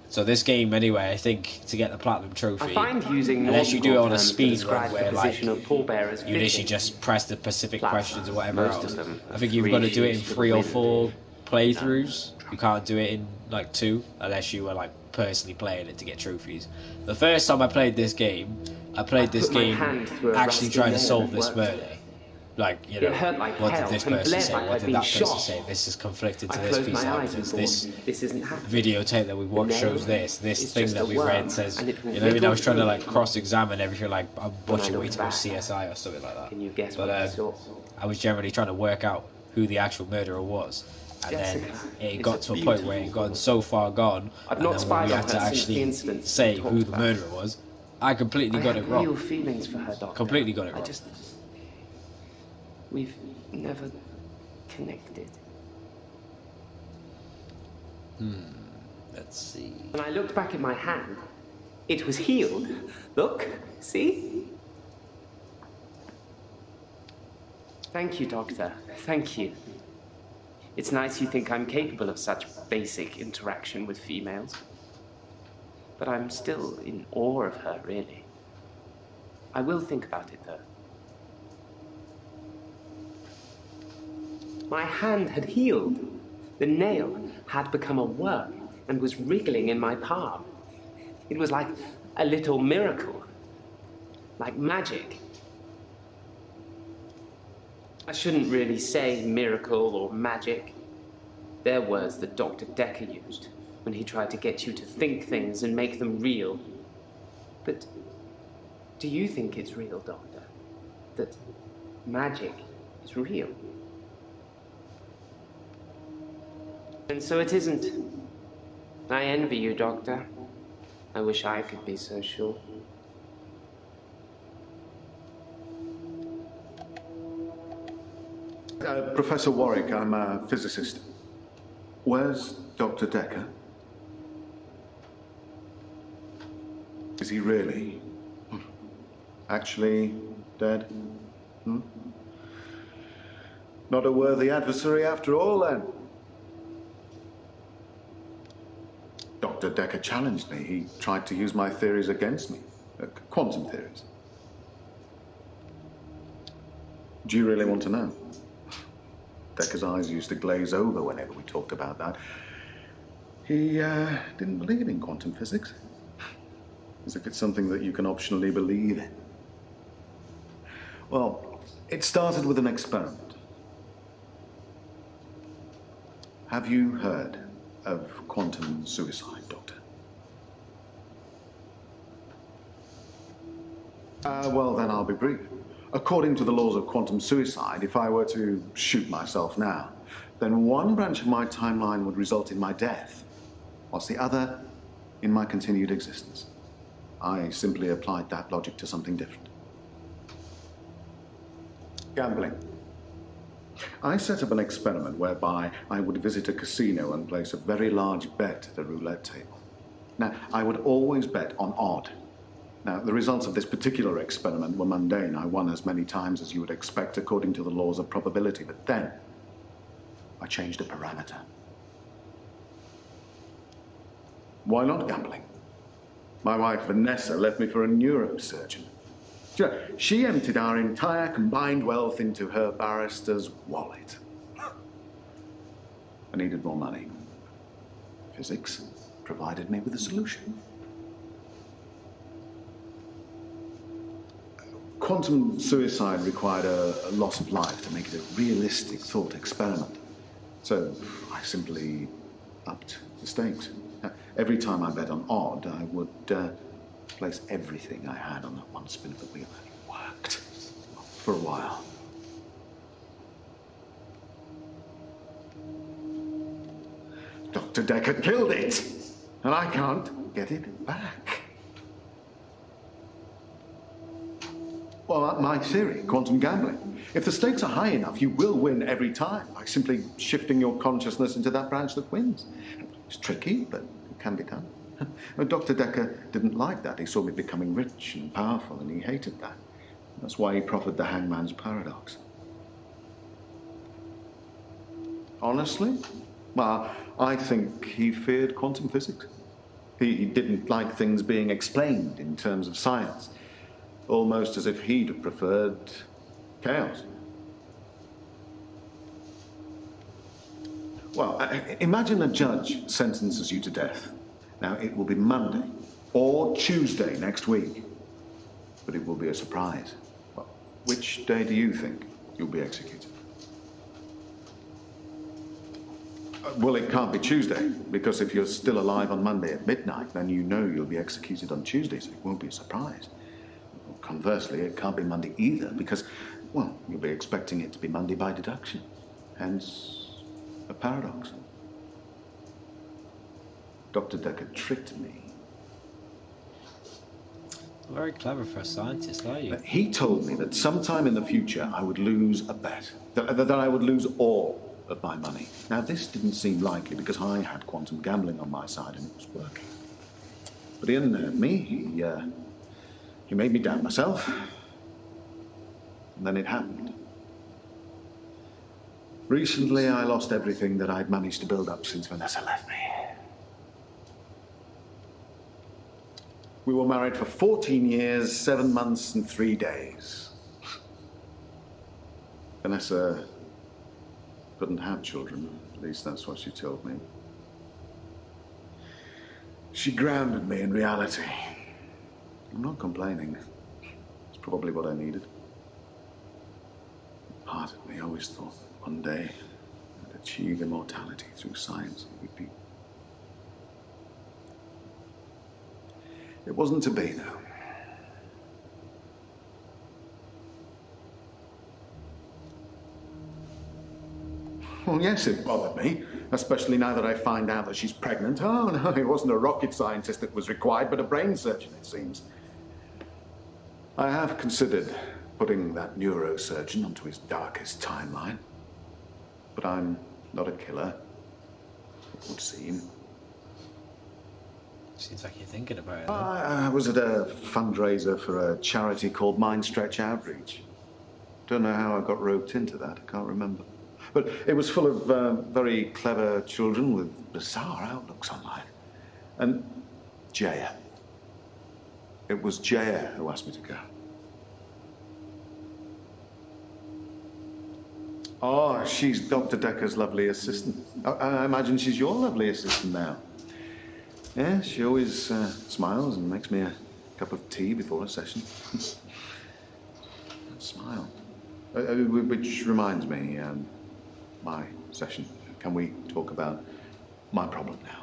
So this game, anyway, I think to get the platinum trophy, I find using unless you do it on a terms to speed describe run where the like position of pallbearers you literally fitting. just press the specific Plus, questions or whatever most else. of them I are think you've free got to do it in shoes to 3 or win. 4 playthroughs. You can't do it in like 2 unless you were like personally playing it to get trophies. The first time I played this game, I played this put my game hand through a actually rusty trying to nail solve that this worked. murder. Like, you It know, hurt like what hell did this and person bled say? like What I'd did been that person shot. say? This is conflicted I to this closed piece my of eyes and evidence. thought, This this isn't happening. videotape that we watched nail shows this is thing just that a we worm, read says, and it will you know, I mean, I was trying to wriggle like cross-examine everything, like I'm When I watching way looked too much back, CSI or something like that. Can you guess But what I saw? I was generally trying to work out who the actual murderer was, and then Jessica it is got a to a point where it beautiful got so far gone, I've and not then when spied we on had to her since the actually incident say we who talked the about. murderer was, I completely I got had it wrong. real feelings for her, Doctor. Completely got it wrong. We've never connected. Let's see. When I looked back at my hand, it was healed. Look, see? Thank you, Doctor. Thank you. It's nice you think I'm capable of such basic interaction with females. But I'm still in awe of her, really. I will think about it, though. My hand had healed. The nail had become a worm and was wriggling in my palm. It was like a little miracle. Like magic. I shouldn't really say miracle or magic. They're words that Dr. Dekker used when he tried to get you to think things and make them real. But Do you think it's real, Doctor? That magic is real? And so it isn't. I envy you, Doctor. I wish I could be so sure. Professor Warwick, I'm a physicist. Where's Dr. Dekker? Is he really actually dead? Hmm? Not a worthy adversary after all, then. Dr. Dekker challenged me. He tried to use my theories against me. Quantum theories. Do you really want to know? Dekker's eyes used to glaze over whenever we talked about that. He didn't believe in quantum physics. As if it's something that you can optionally believe in. Well, it started with an experiment. Have you heard of quantum suicide, Doctor? Well, then I'll be brief. According to the laws of quantum suicide, if I were to shoot myself now, then one branch of my timeline would result in my death, whilst the other in my continued existence. I simply applied that logic to something different. Gambling. I set up an experiment whereby I would visit a casino and place a very large bet at a roulette table. Now, I would always bet on odd. Now, the results of this particular experiment were mundane. I won as many times as you would expect according to the laws of probability. But then, I changed a parameter. Why not gambling? My wife, Vanessa, left me for a neurosurgeon. She emptied our entire combined wealth into her barrister's wallet. I needed more money. Physics provided me with a solution. Quantum suicide required a loss of life to make it a realistic thought experiment. So I simply upped the stakes. Every time I bet on odd, I would place everything I had on that one spin of the wheel. And it worked. For a while. Dr. Dekker killed it! And I can't get it back. Well, my theory, quantum gambling. If the stakes are high enough, you will win every time by simply shifting your consciousness into that branch that wins. It's tricky, but it can be done. Dr. Dekker didn't like that. He saw me becoming rich and powerful, and he hated that. That's why he proffered the hangman's paradox. Honestly? Well, I think he feared quantum physics. He didn't like things being explained in terms of science. Almost as if he'd have preferred chaos. Well, imagine a judge sentences you to death. Now, it will be Monday or Tuesday next week, but it will be a surprise. Well, which day do you think you'll be executed? Well, it can't be Tuesday, because if you're still alive on Monday at midnight, then you know you'll be executed on Tuesday, so it won't be a surprise. Conversely, it can't be Monday either, because, well, you'll be expecting it to be Monday by deduction. Hence, a paradox. Dr. Dekker tricked me. Very clever for a scientist, are you? He told me that sometime in the future I would lose a bet, that I would lose all of my money. Now, this didn't seem likely because I had quantum gambling on my side and it was working. But in me, he made me doubt myself. And then it happened. Recently, I lost everything that I'd managed to build up since Vanessa left me. We were married for 14 years, 7 months, and 3 days. Vanessa couldn't have children. At least that's what she told me. She grounded me in reality. I'm not complaining. It's probably what I needed. Part of me always thought one day I'd achieve immortality through science. It wasn't to be, though. Well, yes, it bothered me, especially now that I find out that she's pregnant. Oh, no, it wasn't a rocket scientist that was required, but a brain surgeon, it seems. I have considered putting that neurosurgeon onto his darkest timeline. But I'm not a killer, it would seem. Seems like you're thinking about it, though. I was at a fundraiser for a charity called Mind Stretch Outreach. Don't know how I got roped into that, I can't remember. But it was full of very clever children with bizarre outlooks on life. And Jaya. It was Jaya who asked me to go. Oh, she's Dr. Dekker's lovely assistant. I imagine she's your lovely assistant now. Yeah, she always smiles and makes me a cup of tea before a session. Smile. Which reminds me, my session. Can we talk about my problem now?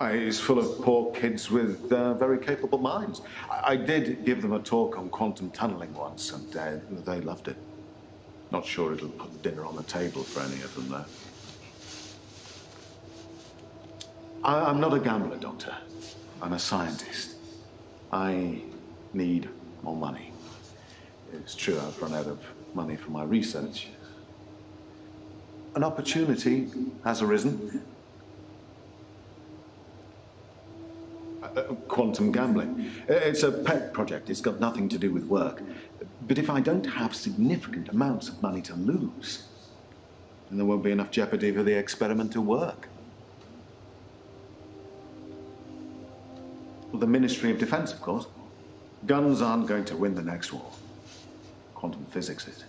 It's full of poor kids with very capable minds. I did give them a talk on quantum tunneling once, and they loved it. Not sure it'll put dinner on the table for any of them, though. I'm not a gambler, Doctor. I'm a scientist. I need more money. It's true I've run out of money for my research. An opportunity has arisen. Quantum gambling. It's a pet project. It's got nothing to do with work. But if I don't have significant amounts of money to lose, then there won't be enough jeopardy for the experiment to work. Well, the Ministry of Defense, of course. Guns aren't going to win the next war. Quantum physics is.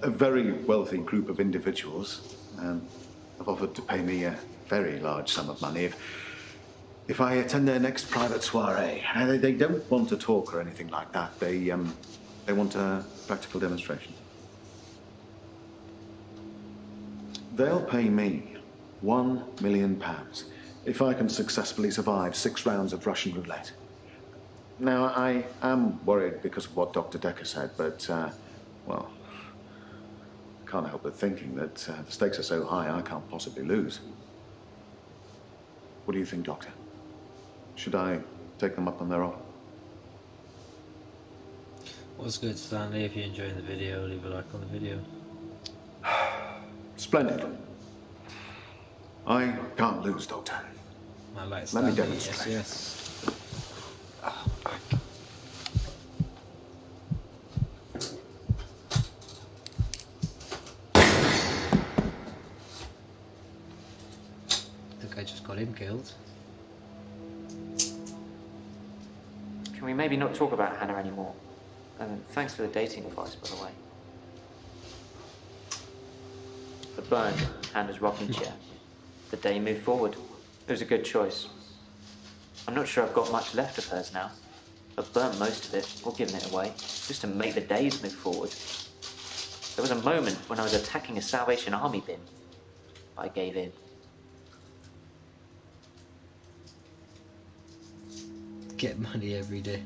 A very wealthy group of individuals have offered to pay me a very large sum of money if I attend their next private soiree. They don't want to talk or anything like that. They want a practical demonstration. They'll pay me £1 million if I can successfully survive 6 rounds of Russian roulette. Now, I am worried because of what Dr. Dekker said, but, well, I can't help but thinking that the stakes are so high I can't possibly lose. What do you think, Doctor? Should I take them up on their offer? What's good, Stanley? If you're enjoying the video, leave a like on the video. Splendid. I can't lose, Doctor. I like Let me Stanley, demonstrate. yes. Oh, back. I think I just got him killed. Can we maybe not talk about Hannah anymore? Thanks for the dating advice, by the way. The burn, Hannah's rocking chair. The day moved forward. It was a good choice. I'm not sure I've got much left of hers now. I've burnt most of it, or given it away, just to make the days move forward. There was a moment when I was attacking a Salvation Army bin. I gave in. Get money every day.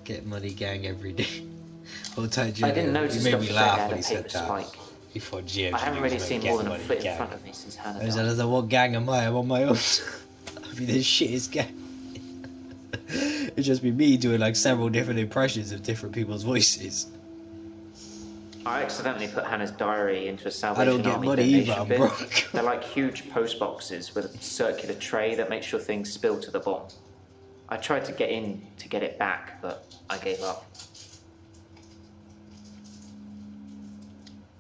Get money, gang, every day. Well, I didn't notice you made Dr. me Dekker laugh had when a he said paper that. spike. Before GM, I haven't really seen more than a foot in front of me since Hannah I was died. like, what gang am I? I'm on my own. I mean, this shit is gang. It'd just be me doing like several different impressions of different people's voices. I accidentally put Hannah's diary into a I Salvation don't get Army money either, donation I'm bin. broke. They're like huge post boxes with a circular tray that makes sure things spill to the bottom. I tried to get in to get it back, but I gave up.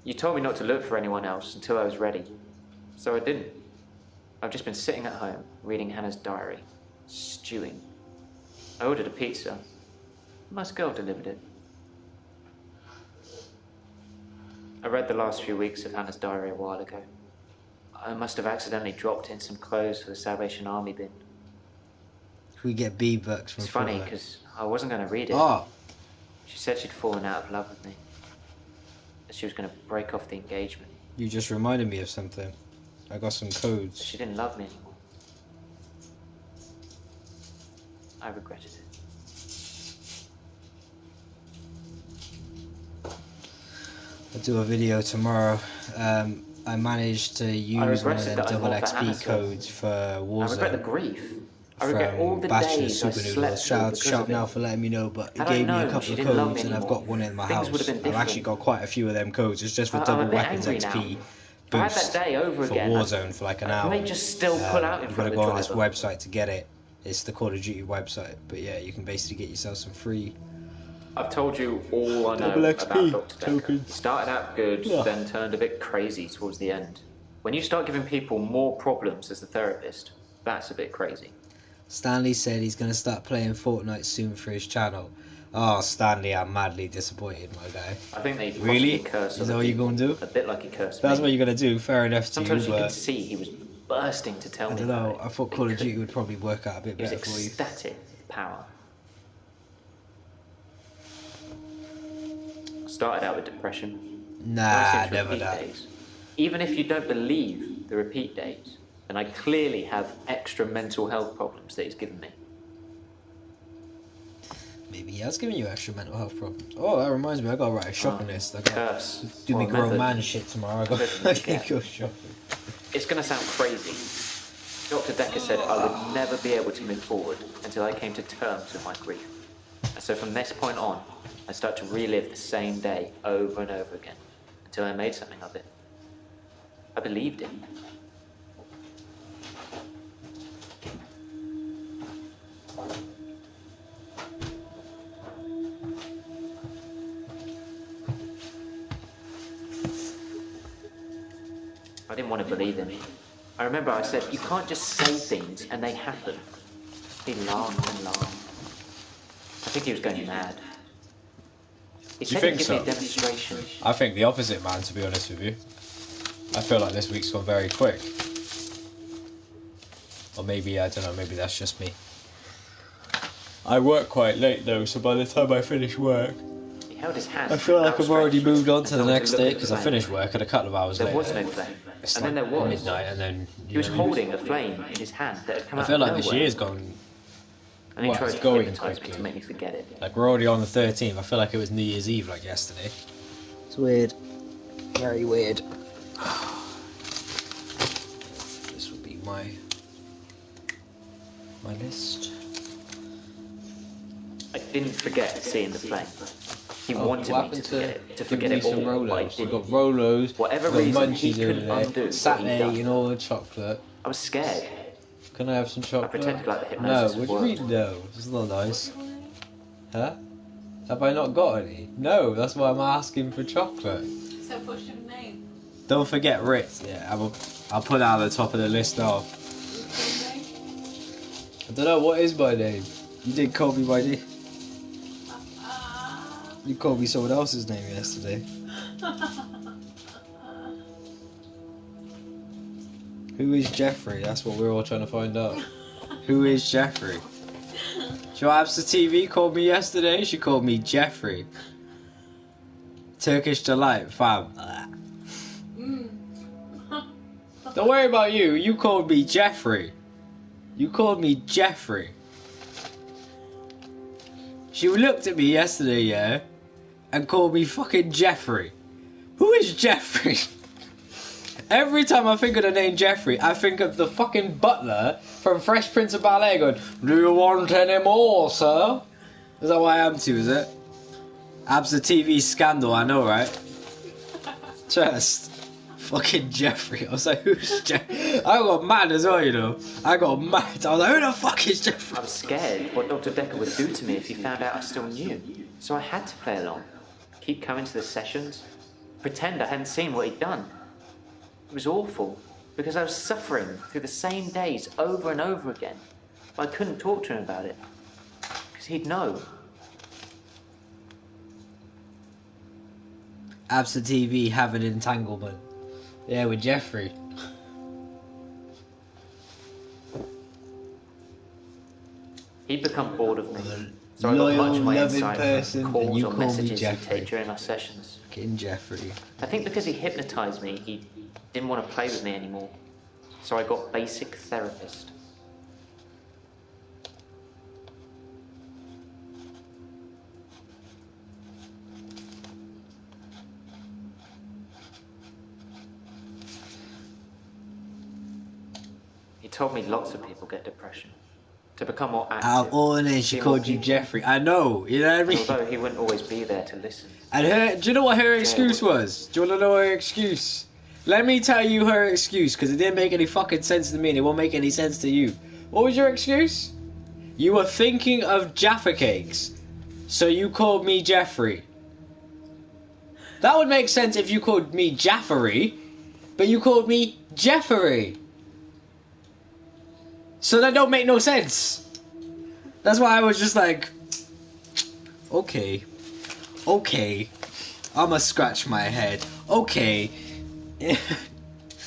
You told me not to look for anyone else until I was ready, so I didn't. I've just been sitting at home, reading Hannah's diary, stewing. I ordered a pizza. A nice girl delivered it. I read the last few weeks of Hannah's diary a while ago. I must have accidentally dropped in some clothes for the Salvation Army bin. We get B-bucks from It's funny, Fortnite. because I wasn't going to read it. Oh, She said she'd fallen out of love with me. That she was going to break off the engagement. you just reminded me of something. I got some codes. She didn't love me anymore. I regretted it. I'll do a video tomorrow. I managed to use one of them that I double fought for Hannah, XP codes for I regret the Warzone grief. I regret all from the Bachelor days I Super Noodles. slept Shout through out to because Sharp of now it. for letting me know, but it Had I gave me a known couple she of didn't love me codes and I've anymore, got one in my things would house. have been I've actually different. got quite a few of them codes. It's just for I'm double a bit weapons angry XP now. If I had boost that day over for again, Warzone for like an I hour. may just still pull out in You've got front to of go the on this driver. website to get it. It's the Call of Duty website, but yeah, you can basically get yourself some free I've told you all I know double about XP Dr. Dekker. tokens. He started out good, Yeah. then turned a bit crazy towards the end. When you start giving people more problems as a therapist, that's a bit crazy. Stanley said he's going to start playing Fortnite soon for his channel. Oh, Stanley, I'm madly disappointed, my guy. I think they possibly Really? curse Is that other what you're people, going to do? a bit like he cursed That's me. what you're going to do. Fair enough to Sometimes you, you could but see he was bursting to tell I me don't know. about it. I thought But Call he of Duty couldn't. would probably work out a bit He was better for you. ecstatic with power. I started out with depression. Now Nah, it's into never repeat that. days. Even if you don't believe the repeat days, then I clearly have extra mental health problems that he's given me. Maybe he has given you extra mental health problems. Oh, that reminds me, I got to write a shopping list. I got Curse. to do or me a grown method. man shit tomorrow. I got Doesn't to get. go shopping. It's going to sound crazy. Dr. Dekker said I would never be able to move forward until I came to terms with my grief. And so from this point on, I start to relive the same day over and over again until I made something of it. I believed it. I didn't want to believe him. I remember I said, you can't just say things and they happen. He laughed and laughed. I think he was going mad. He said he'd give me a demonstration. I think the opposite, man, to be honest with you. I feel like this week's gone very quick. Or maybe, I don't know, maybe that's just me. I work quite late though, so by the time I finish work, He held his hand I feel like I've already outstretched moved on to the and told me next look day, at the because I flame. finished work at a couple of hours There later. was no flame. It's And then like there was. midnight, and then He was holding a flame in his hand that had come I out feel of like nowhere. this year's gone. And he well, tried it's to going hypnotise me quickly. to make me forget it. Like, we're already on the 13th. I feel like it was New Year's Eve, like yesterday. It's weird. Very weird. This would be my list. I didn't forget seeing the flame. He Oh, wanted what me happened to forget it, to forget give it me some all, but I Rolos? You didn't. got Rolos, Whatever you got reason, he munchies over couldn't there, undo what he'd Saturday, done. you know, chocolate. I was scared. Can I have some chocolate? pretended like the No, hypnosis what do you worked. mean no? It's not nice. Huh? Have I not got any? No, that's why I'm asking for chocolate. So what's your name? Don't forget Ritz. Yeah, I'll put that on the top of the list now. What's your name? I don't know, what is my name? You didn't call me my name. You called me someone else's name yesterday. Who is Jeffrey? That's what we're all trying to find out. Who is Jeffrey? Joabs the TV called me yesterday. She called me Jeffrey. Turkish delight, fam. Don't worry about you. You called me Jeffrey. You called me Jeffrey. She looked at me yesterday, yeah, and called me fucking Jeffrey. Who is Jeffrey? Every time I think of the name Jeffrey, I think of the fucking butler from Fresh Prince of Bel-Air going, "Do you want any more, sir?" Is that what I am to, is it? Abs the TV scandal, I know, right? Just fucking Jeffrey. I was like, who's Jeffrey? I got mad as well, you know. I got mad. I was like, who the fuck is Jeffrey? I was scared what Dr. Dekker would do to me if he found out I still knew. So I had to play along. Keep coming to the sessions. Pretend I hadn't seen what he'd done. It was awful, because I was suffering through the same days over and over again. But I couldn't talk to him about it, because he'd know. Abs the TV have an entanglement. Yeah, with Jeffrey. He'd become bored of me, so I got Loyal, much of my loving insight person, from and calls you or call me messages he'd Jeffrey. take during our sessions. Fucking Jeffrey. I think because he hypnotised me, he didn't want to play with me anymore. So I got basic therapist. told me lots of people get depression. To become more active. Out of all this, she be called more you people. Jeffrey. I know, you know what I And mean? although he wouldn't always be there to listen. And her, do you know what her excuse would. was? Do you want to know her excuse? Let me tell you her excuse, because it didn't make any fucking sense to me and it won't make any sense to you. What was your excuse? You were thinking of Jaffa cakes, so you called me Jeffrey. That would make sense if you called me Jaffery, but you called me Jeffery. So that don't make no sense. That's why I was just like, okay, I'ma scratch my head. Okay.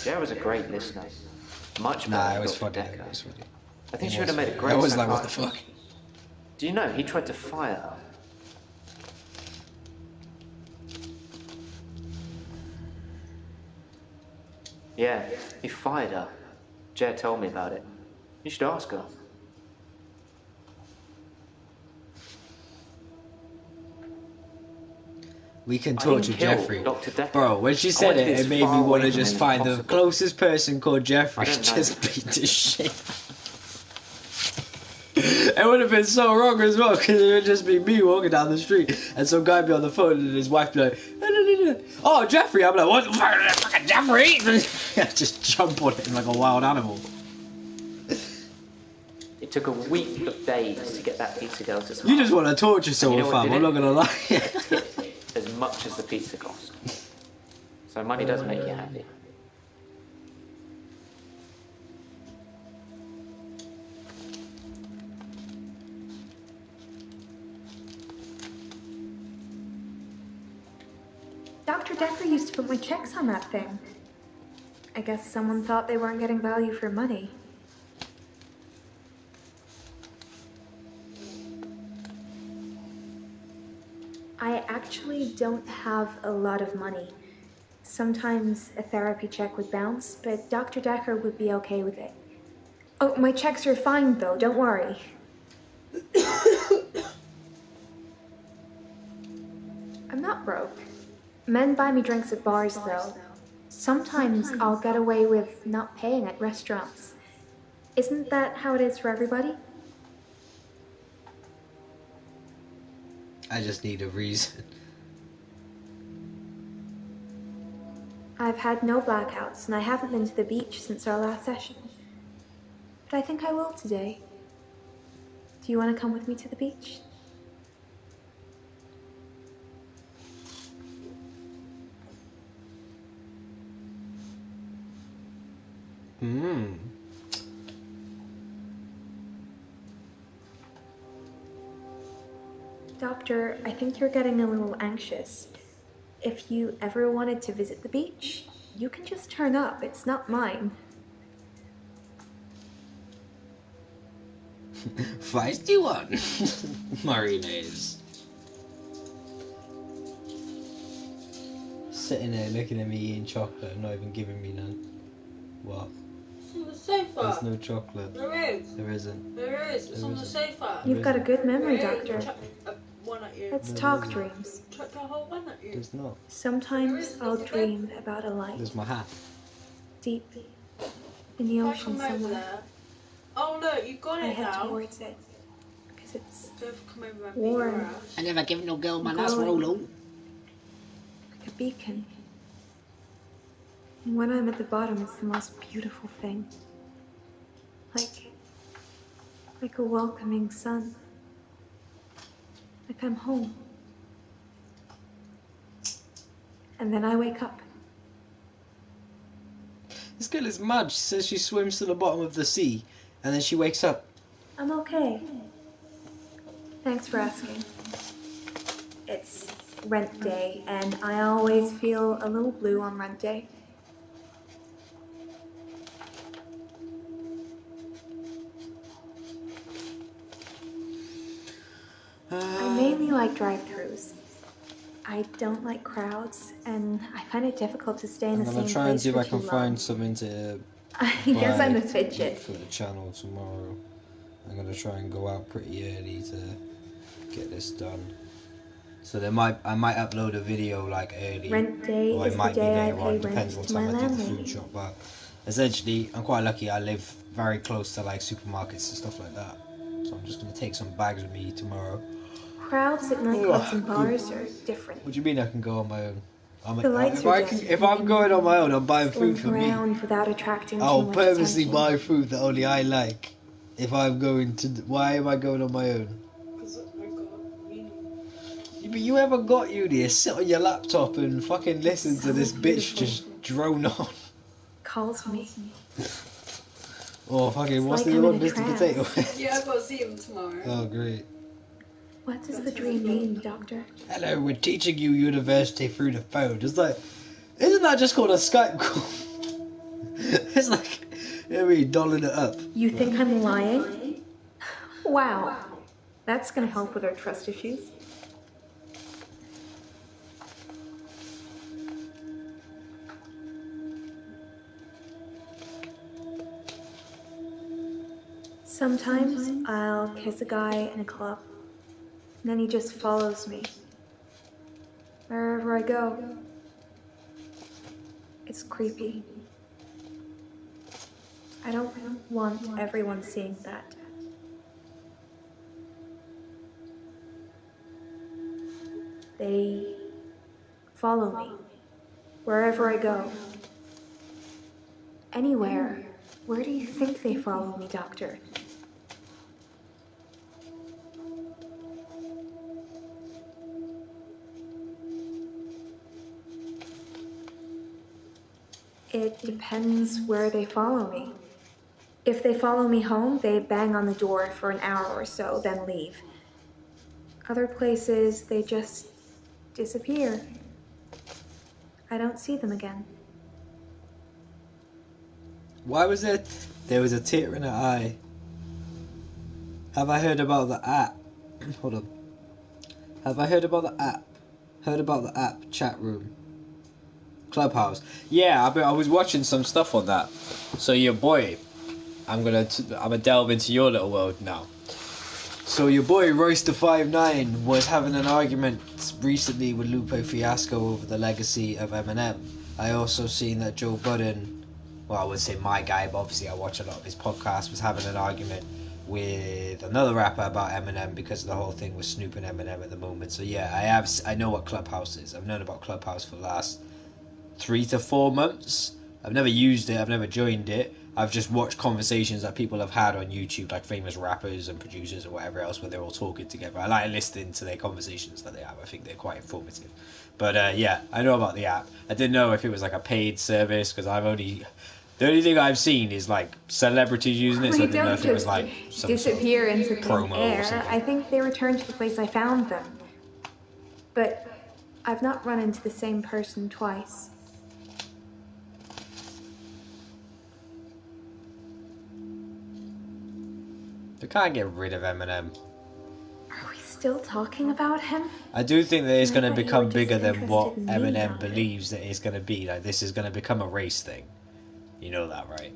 Jer was a great listener. Much better Nah, it than was Dr. funny. Dekker. It was funny. I think she would have made a great I was like, what the psychiatrist. fuck? Do you know he tried to fire her? Yeah, he fired her. Jer told me about it. You should ask her. We can I torture didn't kill Jeffrey. Dr. Dekker. Bro, when she I said wanted it, as it made me far want to away from just him as find the possible. closest person called Jeffrey. I don't know. Just beat the shit. It would have been so wrong as well, because it would just be me walking down the street and some guy be on the phone and his wife be like, oh, Jeffrey. I'm like, what the fuck, fucking Jeffrey? I just jump on him like a wild animal. It took a week of days to get that pizza girl to smile. You just want to torture And someone, you know what fam. did I'm not it? gonna lie. A tip as much as the pizza cost. So money does make you happy. Dr. Dekker used to put my checks on that thing. I guess someone thought they weren't getting value for money. I actually don't have a lot of money. Sometimes a therapy check would bounce, but Dr. Dekker would be okay with it. Oh, my checks are fine though, don't worry. I'm not broke. Men buy me drinks at bars though. Sometimes I'll get away with not paying at restaurants. Isn't that how it is for everybody? I just need a reason. I've had no blackouts, and I haven't been to the beach since our last session. But I think I will today. Do you want to come with me to the beach? Doctor, I think you're getting a little anxious. If you ever wanted to visit the beach, you can just turn up. It's not mine. Feisty one. Marina is. Sitting there looking at me eating chocolate and not even giving me none. What? It's on the sofa. There's no chocolate. There is. There isn't. There is. It's on the sofa. You've got a good memory, There is. Doctor. Chuck one at you. Let's No, talk there dreams. Chuck the whole one at you. There's not. Sometimes I'll dream about a light There's my hat. deep in the If I ocean come over somewhere. there. Oh look, you've got I it head now. towards it because it's Don't come over and beat warm. your ass. I never give no girl my last Glowing. Rolo. like a beacon. And when I'm at the bottom, it's the most beautiful thing. Like a welcoming sun. Like I'm home. And then I wake up. This girl is mad. She says she swims to the bottom of the sea and then she wakes up. I'm okay. Thanks for asking. It's rent day, and I always feel a little blue on rent day. I mainly like drive-thrus. I don't like crowds, and I find it difficult to stay in I'm the gonna same try and place see if for I too can long. find something to I guess buy I'm a fidget. for the channel tomorrow. I'm gonna try and go out pretty early to get this done. So I might upload a video like early. Rent day or it is the might be day I later on, pay depends rent what to my time I do the landlady. food shop, but essentially, I'm quite lucky. I live very close to like supermarkets and stuff like that. So I'm just gonna take some bags with me tomorrow. Crowds at nightclubs and bars are different. What do you mean I can go on my own? The lights are dim. If I'm going on my own, I'm buying food Slink for me. around without attracting I'll too much purposely attention. buy food that only I like. If I'm going to, why am I going on my own? Because I got uni. But you haven't got uni. Sit on your laptop and fucking listen So to this bitch beautiful. just drone on. Calls me. Oh fucking, It's what's like the I'm other one, in a Mr. trance. Potato? Yeah, I've got to see him tomorrow. Oh great. What does the dream mean, Doctor? Hello, we're teaching you university through the phone. It's like, isn't that just called a Skype call? It's like, I mean, dolling it up. You think I'm lying? Wow. That's gonna help with our trust issues. Sometimes I'll kiss a guy in a club, and then he just follows me. Wherever I go. It's creepy. I don't want everyone seeing that. They follow me wherever I go. Anywhere. Where do you think they follow me, Doctor? It depends where they follow me. If they follow me home, they bang on the door for an hour or so, then leave. Other places, they just disappear. I don't see them again. Why was it? There was a tear in her eye. Have I heard about the app? Hold on. Have I heard about the app? Heard about the app chat room? Clubhouse. Yeah, I was watching some stuff on that. So your boy, I'm gonna delve into your little world now. So your boy Royster59 was having an argument recently with Lupe Fiasco over the legacy of Eminem. I also seen that Joe Budden, well I would say my guy, but obviously I watch a lot of his podcasts, was having an argument with another rapper about Eminem because of the whole thing with Snoop and Eminem at the moment. So yeah, I know what Clubhouse is. I've known about Clubhouse for the last 3 to 4 months. I've never used it, I've never joined it. I've just watched conversations that people have had on YouTube, like famous rappers and producers or whatever else, where they're all talking together. I like listening to their conversations that they have. I think they're quite informative. But yeah, I know about the app. I didn't know if it was like a paid service, because the only thing I've seen is like celebrities using it, so I We didn't know don't if it was just like some disappear sort of into thin promo or air. something. I think they returned to the place I found them. But I've not run into the same person twice. They can't get rid of Eminem. Are we still talking about him? I do think that it's I going to thought you become were just bigger than what interested in me, Eminem Doctor. believes that it's going to be. Like, this is going to become a race thing. You know that, right?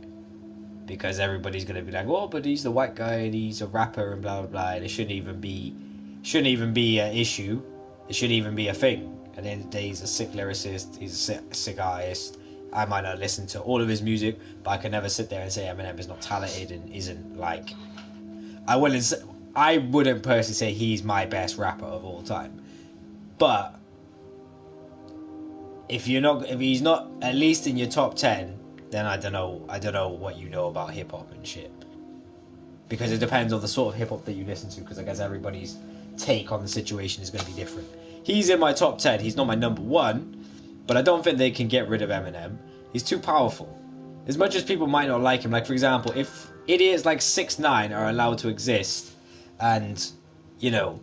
Because everybody's going to be like, oh, but he's the white guy and he's a rapper and blah, blah, blah. And it shouldn't even be an issue. It shouldn't even be a thing. At the end of the day, he's a sick lyricist. He's a sick artist. I might not listen to all of his music, but I can never sit there and say Eminem is not talented and isn't like... I wouldn't personally say he's my best rapper of all time, but if he's not at least in your top 10, then I don't know what you know about hip hop and shit, because it depends on the sort of hip hop that you listen to, because I guess everybody's take on the situation is going to be different. He's in my top 10. He's not my number 1, but I don't think they can get rid of Eminem. He's too powerful. As much as people might not like him, like for example, if idiots like 6ix9ine are allowed to exist and, you know,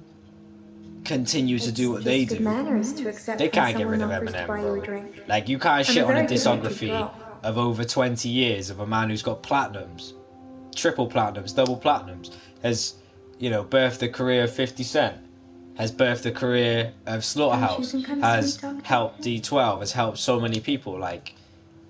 continue to do what they Good do, manners to accept they when can't get someone rid of offers to Eminem, buy you a bro. drink. Like, you can't I'm shit a on a very good natured discography girl. of over 20 years of a man who's got platinums, triple platinums, double platinums, has, you know, birthed the career of 50 Cent, has birthed the career of Slaughterhouse, think I'm has sweet, Doctor? helped D12, has helped so many people. Like,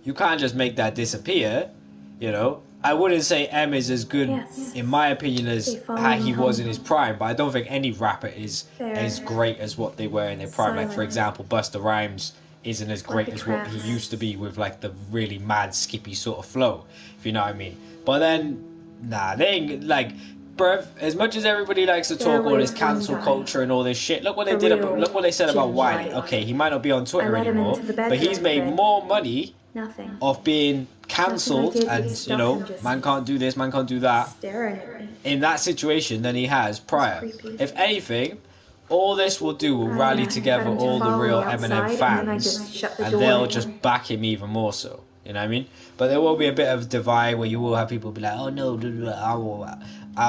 you can't just make that disappear, you know. I wouldn't say M is as good, Yes. in my opinion, as They follow how me he was home. in his prime, but I don't think any rapper is They're as great as what they were in their prime. Like, for silent. example, Busta Rhymes isn't as Like great the as what he trance. used to be with like the really mad skippy sort of flow, if you know what I mean. But then, nah, they ain't like, bruv, as much as everybody likes to There are talk all this ways one cancel die. culture and all this shit, look what they For did real, look what they said about Wiley. genuine. Okay, he might not be on I Twitter let him anymore, into the but bedroom, he's made but more money nothing. of being Nothing I cancelled did and, would you stop know, him just man can't do this, man can't do that, staring at me. in that situation than he has prior. creepy. If anything, all this will do will rally I together got him to all the follow real me Eminem outside, and then I fans, just shut the and door they'll on just him. back him even more so. You know what I mean? But there will be a bit of divide where you will have people be like, "Oh no, I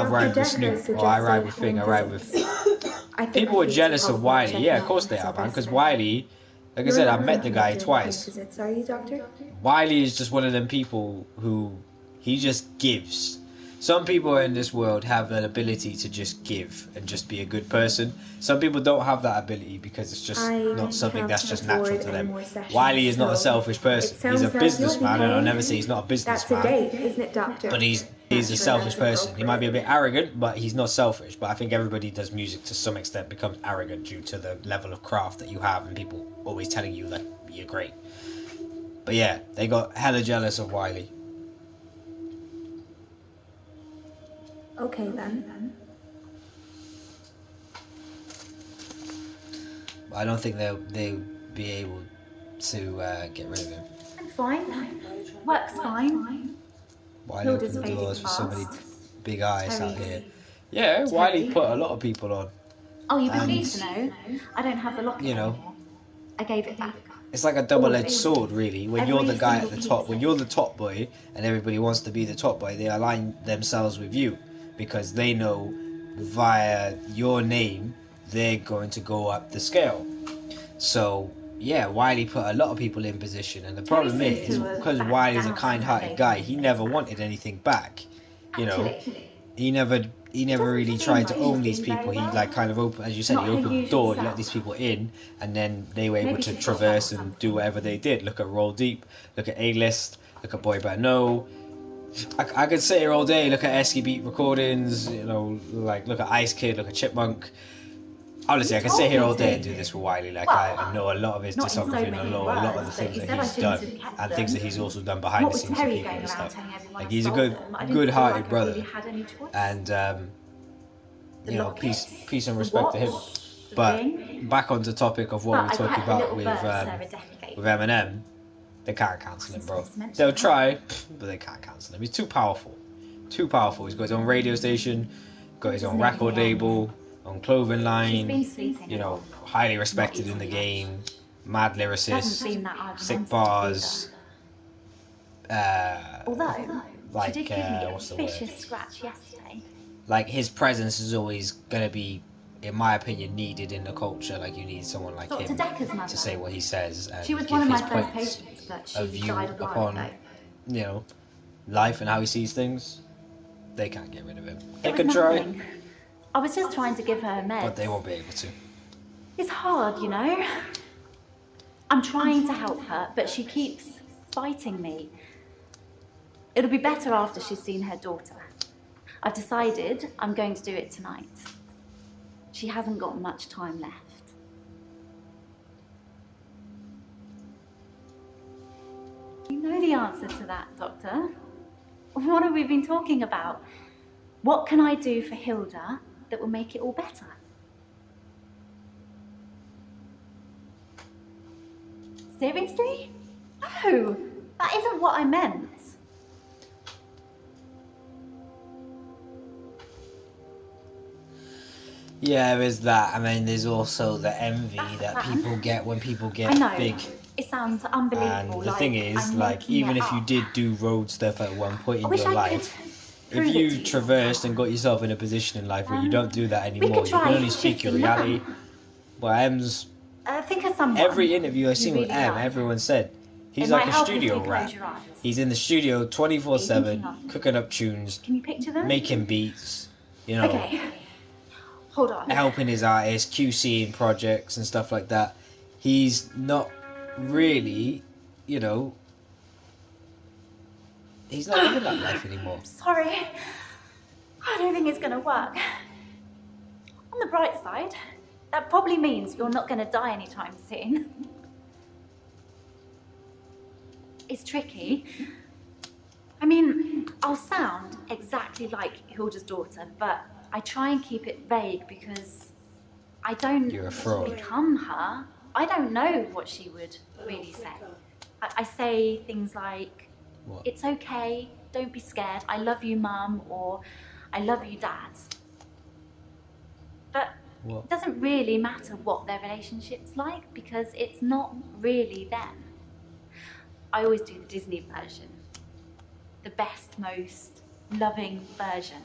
Dr. ride with Dekker Snoop, or I ride suggested with Thing, I home ride with." visits. I think People were he's jealous of probably Wiley. checking Yeah, of out course on they are, man. Because Sylvester. Wiley, like I You're said, not I met the looking guy into home twice. visits, are you, Doctor? Wiley is just one of them people who he just gives. Some people in this world have an ability to just give and just be a good person. Some people don't have that ability because it's just not something that's just natural to them. Wiley is not a selfish person. He's a businessman, and I'll never say he's not a That's a businessman. date, isn't it, Doctor? But he's a selfish person. He might be a bit arrogant, but he's not selfish. But I think everybody does music to some extent becomes arrogant due to the level of craft that you have and people always telling you that you're great. But yeah, they got hella jealous of Wiley. Okay then. But I don't think they'll be able to get rid of him. I'm fine. Work's fine. Wiley Hilda's opened the fading doors for somebody fast. big eyes out Terry's- here. Yeah, Wiley put a lot of people on. Oh, you'd be And, pleased to know I don't have the locket you know, anymore. I gave it back. It's like a double-edged sword, really. When you're the Every guy at single the top, piece. when you're the top boy, and everybody wants to be the top boy, they align themselves with you because they know via your name they're going to go up the scale. So yeah, Wiley put a lot of people in position, and the problem seems is to have because backed Wiley's a down kind-hearted since guy, they he said never that. wanted anything back. You know, Actually, he never really seem tried to like he's own these doing very people. He well. like kind of opened, as you said, Not he her opened the usual door, he let self. these people in, and then they were able Maybe to she's got traverse that or and something. do whatever they did. Look at Roll Deep, look at A-List, look at Boy Better Know. I could sit here all day, look at Esky Beat recordings, you know, like look at Ice Kid, look at Chipmunk. Honestly, I could sit here all day and do this for Wiley. Like, I know a lot of his not in so discography and many a lot of the words, things but you that said I he's shouldn't done have kept and them. things that he's also done behind What the with scenes for Terry people going and around stuff. telling everyone Like, I he's a stole good, them, I didn't good-hearted feel like brother, I really had any choice. and The you know, locket, peace and the respect to him. watch, the But ring. back on the topic of what But we I talked kept the about little with bird Sarah Dekker gave with me. Eminem, they can't cancel him, bro. Since mentioned They'll that. try, but they can't cancel him. He's too powerful. Too powerful. He's got his own radio station, got his own record label, own clothing She's line, been sleeping you a know, lot. highly respected in the eating much. game, mad Doesn't lyricist, seem that sick argumentative bars, Although, like, she did give me a what's the word? vicious scratch yesterday. Like, his presence is always going to be, in my opinion, needed in the culture. Like, you need someone like Dr. him Dekker's mother. to say what he says and She was give one of his my first points patients, but of she view died of upon, lying. you know, life and how he sees things. They can't get rid of him. They It can was try, nothing. I was just trying to give her meds. but they won't be able to. It's hard, you know. I'm trying to help her, but she keeps fighting me. It'll be better after she's seen her daughter. I've decided I'm going to do it tonight. She hasn't got much time left. You know the answer to that, Doctor. What have we been talking about? What can I do for Hilda that will make it all better? Seriously? No, that isn't what I meant. Yeah, there's that. I mean, there's also the envy that people get when people get I know. big. It sounds unbelievable. And the thing is, I'm like, making even it if you up. did do road stuff at one point I in wish your I life, could prove if it to you you traversed somehow. and got yourself in a position in life where you don't do that We anymore, could you can try only speak your shifting reality. them. Well, M's Think of someone. every interview I've you seen with really M, like. everyone said he's It like might a help if studio you close rat. your eyes. He's in the studio 24/7, thinking of? cooking up tunes, Can you picture them? making beats, you know, Okay. Hold on. helping his artists, QCing projects and stuff like that. He's not really, you know, he's not living that life anymore. Sorry. I don't think it's going to work. On the bright side, that probably means you're not going to die anytime soon. it's tricky. I mean, I'll sound exactly like Hilda's daughter, but I try and keep it vague because I don't You're a fraud. become her. I don't know what she would really say. I say things like, What? it's okay, don't be scared, I love you, Mum, or I love you, Dad. But What? it doesn't really matter what their relationship's like because it's not really them. I always do the Disney version. The best, most loving version.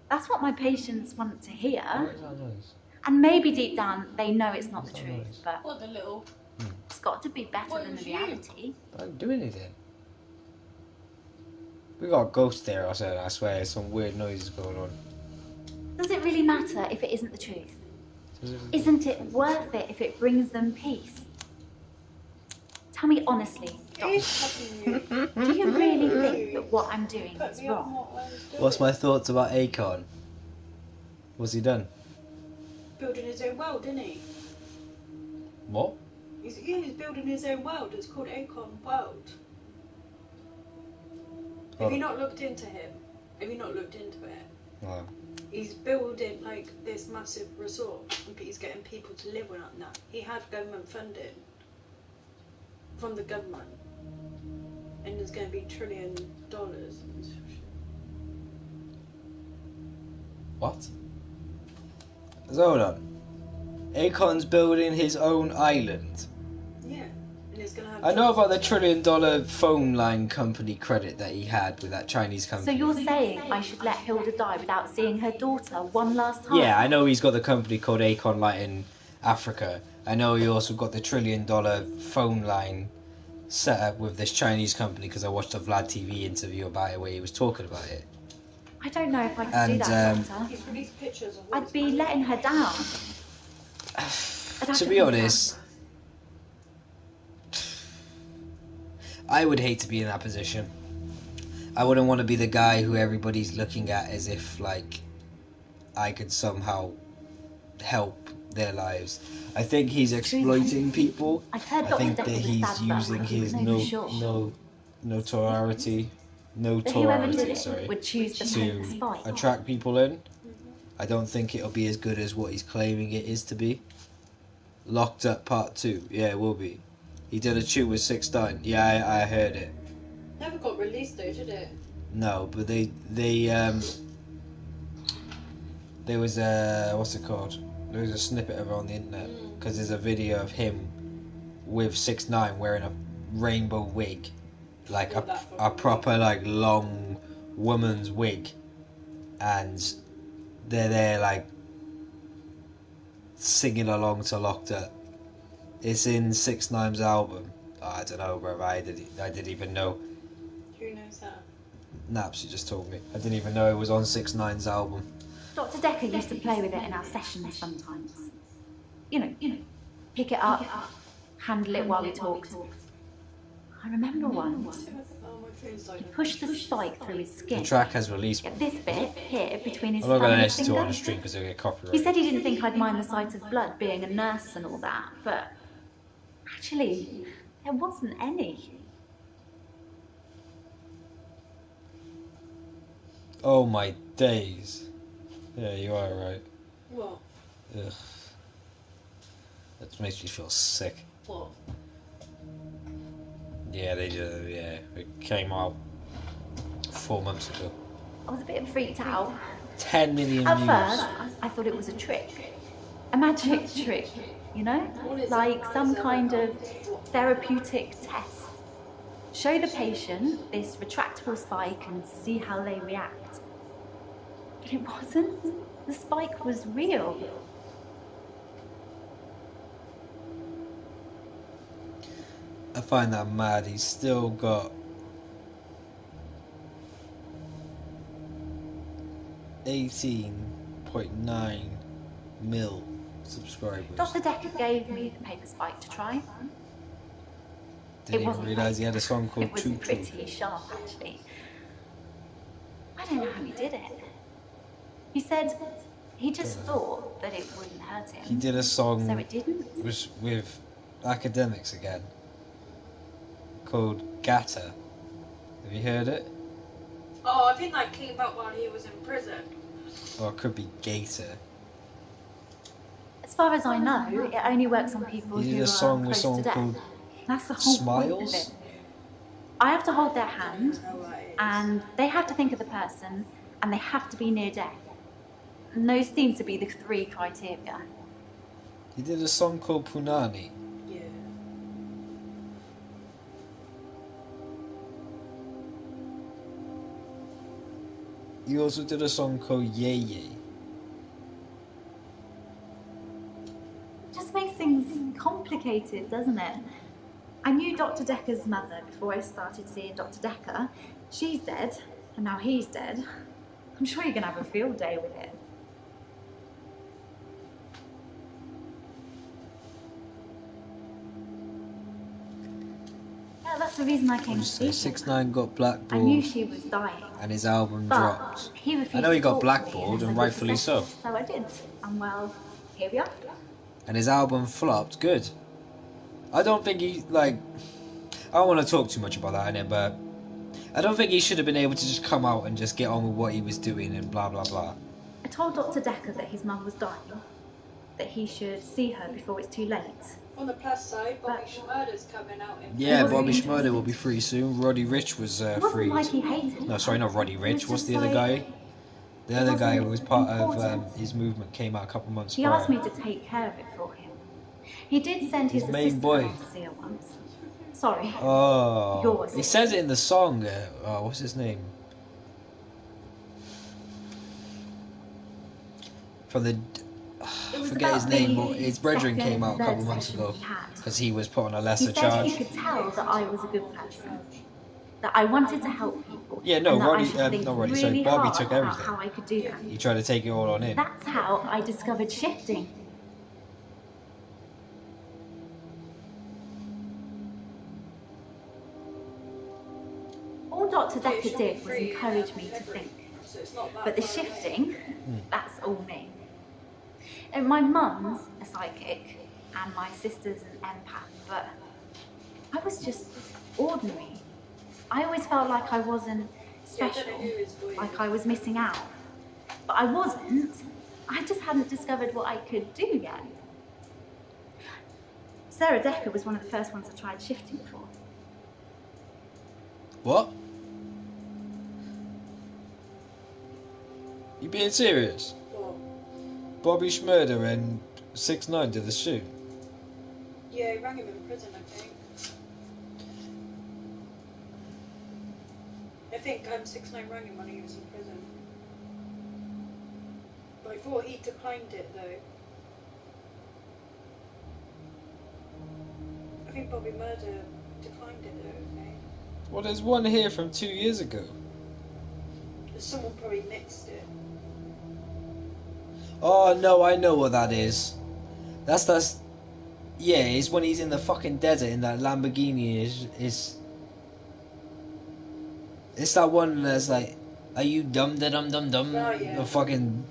That's what my patients want to hear. What is that noise? And maybe deep down they know it's not the What's that truth, noise? but What, the little... it's got to be better than the reality. Don't do anything. We got a ghost there, I swear. There's some weird noises going on. Does it really matter if it isn't the truth? Isn't it worth it if it brings them peace? Tell me honestly, Doctor, do you really think that what I'm doing is wrong? What's my thoughts about Akon? What's he done? Building his own world, didn't he? What? He's building his own world. It's called Akon World. Have you not looked into him? Have you not looked into it? No. He's building like this massive resort and he's getting people to live on that. He had government funding from the government and there's going to be $1 trillion. What? So hold on. Akon's building his own island. Yeah, and it's going to have. I know about the $1 trillion phone line company credit that he had with that Chinese So company. you're saying I should let Hilda die without seeing her daughter one last time? Yeah, I know he's got the company called Akon Light in Africa. I know he also got the $1 trillion phone line set up with this Chinese company because I watched a Vlad TV interview about it where he was talking about it. I don't know if I could do And, that, Doctor. He's released pictures of I'd be letting her down. To be honest, I would hate to be in that position. I wouldn't want to be the guy who everybody's looking at as if, like, I could somehow help their lives. I think he's exploiting people. I've heard I Dr. think that Dekker was he's stabbed that using way, his but no for sure. notoriety, But whoever did notoriety, it sorry, would choose to take the to spike. attract people in. I don't think it'll be as good as what he's claiming it is to be. Locked Up Part 2, yeah, it will be. He did a shoot with 6ix9ine. Yeah, I heard it. Never got released though, did it? No, but there was a, what's it called? There was a snippet of it on the internet because there's a video of him with 6ix9ine wearing a rainbow wig, like a proper like long woman's wig, and they're there like singing along to Locked Up. It's in 6ix9ine's album. Oh, I don't know, bro. I didn't even know. Who knows that? Naps, you just told me. I didn't even know it was on 6ix9ine's album. Dr. Dekker used to play with it in our sessions sometimes. You know, pick it up, handle it while we talked. I remember once, Oh, my phone's he like. pushed the spike through his skin. The track has released. Get this bit here between his I'm not thumb going to and his listen to it on finger. the stream because it'll get He copyrighted. said he didn't think I'd mind the sight of blood being a nurse and all that, but actually, there wasn't any. Oh my days. Yeah, you are right. What? Ugh. That makes me feel sick. What? Yeah, they just, yeah, it came out 4 months ago. I was a bit freaked out. 10 million At views. first, I thought it was a trick. A magic trick, you know? Like some kind of therapeutic test. Show the patient this retractable spike and see how they react. But it wasn't. The spike was real. I find that mad. He's still got 18.9 mil subscribers. Dr. Dekker gave me the paper spike to try. Didn't even realise he had a song called It was Tutu. pretty sharp, actually. I don't know how he did it. He said he just thought that it wouldn't hurt him. He did a song So it didn't. with academics again called Gatter. Have you heard it? Oh, I think that came out while he was in prison. Or it could be Gator. As far as I know, it only works on people He did who a song are with close to someone death. called That's the whole point of Smiles. it. I have to hold their hand, I don't know what it is. and they have to think of the person, and they have to be near death. And those seem to be the 3 criteria. He did a song called Punani. Yeah. He also did a song called Ye Ye. It just makes things complicated, doesn't it? I knew Dr. Dekker's mother before I started seeing Dr. Dekker. She's dead, and now he's dead. I'm sure you're going to have a field day with it. Yeah, that's the reason I came to see him. 6ix9ine got I knew blackballed she was dying. and his album But dropped. he refused I know he to got talk to me blackballed, unless I and was rightfully so. possessed, so I did. And well, here we are. And his album flopped good. I don't think he, like... I don't want to talk too much about that in it, but... I don't think he should have been able to just come out and just get on with what he was doing and blah blah blah. I told Dr. Dekker that his mum was dying, that he should see her before it's too late. On the plus side, Bobby Schmurder's coming out in Yeah, wasn't Bobby interested. Schmurder will be free soon. Roddy Rich was It wasn't freed. like he hated No, her. sorry, not Roddy It Rich. was What's just the other like, guy? The it other guy wasn't who was part of important. his movement came out a couple months He prior. asked me to take care of it for him. He did send his His main assistant boy. along to see her once. Sorry. Oh, Yours. he says it in the song. What's his name? From the... I It was forget his about name, the but his brethren second came out a couple third months session ago we had. because he was put on a He lesser said charge. he could tell that I was a good person, that I wanted to help people, Yeah, no, and that Roddy- I should think not Roddy, really sorry, Bobby hard took about everything. how I could do that. He tried to take it all on him. That's how I discovered shifting. All Dr. Dekker did was encourage me to think. so it's not that But the far away. shifting, that's all me. And my mum's a psychic, and my sister's an empath, but I was just ordinary. I always felt like I wasn't special, like I was missing out. But I wasn't. I just hadn't discovered what I could do yet. Sarah Dekker was one of the first ones I tried shifting for. What? You being serious? Well, Bobby Schmurder and 6ix9ine did the shoot. yeah, he rang him in prison, I think. I think 6ix9ine rang him when he was in prison. But I thought he declined it though. I think Bobby Murder declined it though, okay? Well, there's one here from 2 years ago. Someone probably mixed it. Oh no, I know what that is. That's yeah, it's when he's in the fucking desert in that Lamborghini. It's that one that's like, are you dumb da dum dum dum? Oh, yeah. The fucking.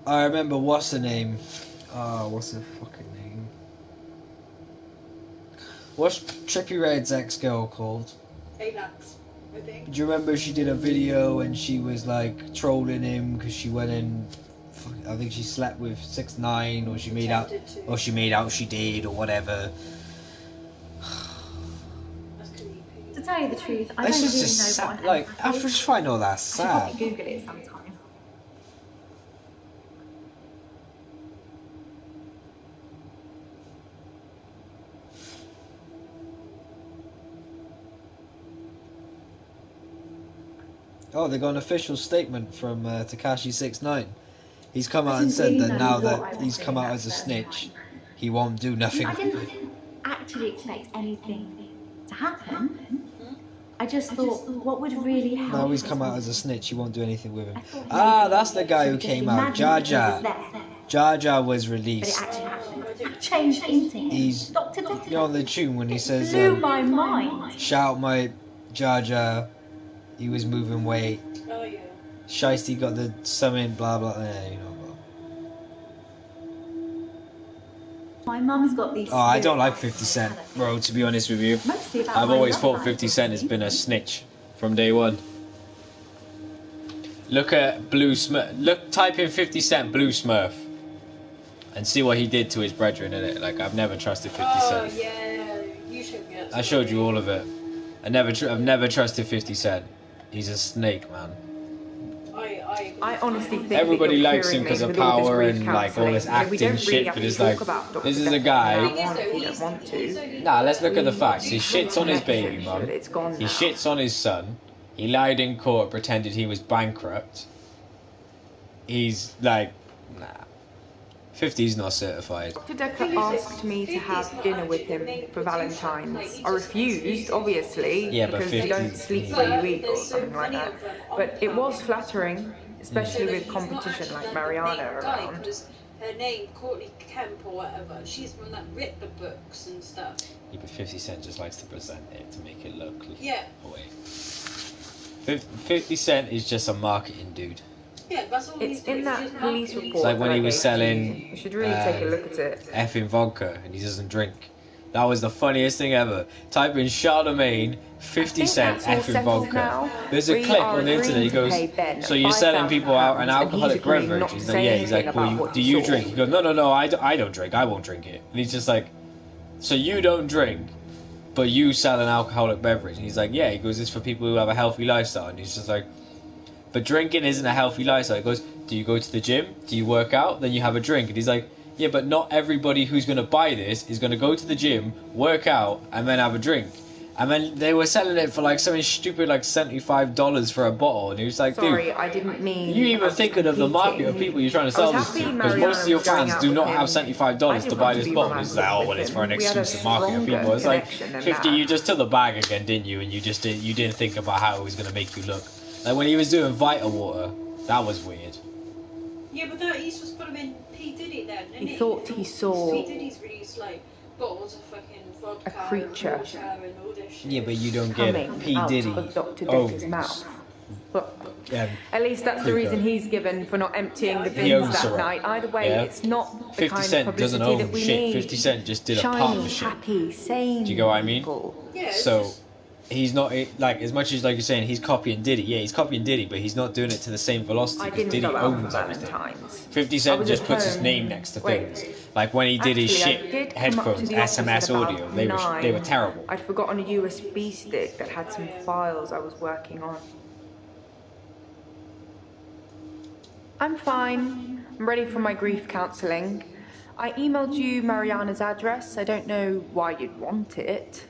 I remember what's the name? What's the fucking name? What's Trippie Red's ex-girl called? Alax, I think. Do you remember she did a video and she was like trolling him because she went in, I think she slept with 6ix9ine, or she made out, Pretended to. or she made out she did, or whatever. That's creepy. To tell you the truth, I This don't is really just know sad. what an Like, empath I is. just find all that I should sad. probably Google it sometime. Oh, they got an official statement from Tekashi 6ix9ine. He's come out and didn't said really that know now what I that was he's come doing out that as a first snitch, time. he won't do nothing. I didn't actually expect anything to happen. I just thought, what would really help? Now he's this come out one? as a snitch, he won't do anything with him. I thought Ah, maybe that's the guy she who would just came out. imagine Jar that he was Jar. there, Jar Jar was but it released. actually happened. I changed into him. He's, Dr. you Dekker. know, on the tune when he says, Blew my mind. shout my Jar Jar, he was moving weight. Oh yeah. Shiesty got the summon, blah blah. Yeah, you know. My mum's got these. Oh, I don't like 50 Cent, bro, to be honest with you. Mostly about I've my always love thought life, 50 you Cent has see. been a snitch from day one. Look at Blue Smurf. Look, type in 50 Cent Blue Smurf and see what he did to his brethren in it. Like, I've never trusted 50 Cent. Oh yeah, you should get. I showed you all of it. I've never trusted 50 Cent. He's a snake, man. I honestly think Everybody that you're likes him curing because me of with all this power grief and like all this counselling. We acting don't really shit, have but to it's talk like, about Dr. this is a Dekker guy. from now on if you don't want to. Nah, let's look at the facts. He We shits on his baby connection, mum. but it's gone He now. shits on his son. He lied in court, pretended he was bankrupt. He's like, nah. 50's not certified. Dr. Dekker asked me to have dinner with him for Valentine's. I refused, obviously, Yeah, but because you 50 don't sleep where you eat or something like that. But it was flattering, especially with competition like Mariana around. Her name, Courtney Kemp or whatever. She's the one that writ the books and stuff. Yeah, but 50 Cent just likes to present it to make it look away. 50 Cent is just a marketing dude. Yeah, that's all It's in that police report. It's like when that he I was gave to selling you. You should really take a look at it. effing vodka and he doesn't drink. That was the funniest thing ever. Type in Charlemagne 50 Cent effing vodka. There's a clip on the internet. He goes, "So you're selling people out an alcoholic beverage?" He's like, "Yeah." He's like, "Well, do you drink?" He goes, "No, I don't drink. I won't drink it." And he's just like, "So you don't drink, but you sell an alcoholic beverage?" And he's like, "Yeah." He goes, "It's for people who have a healthy lifestyle." And he's just like, "But drinking isn't a healthy lifestyle." He goes, "Do you go to the gym? Do you work out? Then you have a drink." And he's like, "Yeah, but not everybody who's going to buy this is going to go to the gym, work out, and then have a drink." And then they were selling it for like something stupid like $75 for a bottle. And he was like, Sorry, dude, I didn't mean. you even thinking of the market of people you're trying to sell this to? Because most of your fans do not have $75 to buy this bottle. It's like, oh, well, it's for an exclusive market of people. It's like, 50, you just took the bag again, didn't you? And you didn't think about how it was going to make you look. Like when he was doing Vita Water, that was weird. Yeah, but that he's just put him in P. Diddy then, isn't He thought he saw P. Diddy's released like bottles of fucking vodka, a creature and all this shit. Yeah, but you don't get it. coming P. out Diddy. of Dr. Dekker's mouth. But at least that's the reason he's given for not emptying the bins that Syrup. night. Either way, Yeah. it's not the 50 kind Cent of doesn't publicity own that we shit. need. 50 Cent just did a Shiny, partnership. happy, sane. Do you get what I mean? People. Yeah, it's So just- he's not like as much as like you're saying he's copying Diddy. Yeah, he's copying Diddy, but he's not doing it to the same velocity I because didn't Diddy go out for owns everything. Valentine's. 50 I Cent was just at puts his home. name next to Wait. things. Like when he did his Actually, I shit did come up to headphones, the office SMS at about audio. They were 9. terrible. I'd forgotten a USB stick that had some files I was working on. I'm fine. I'm ready for my grief counselling. I emailed you Mariana's address. I don't know why you'd want it.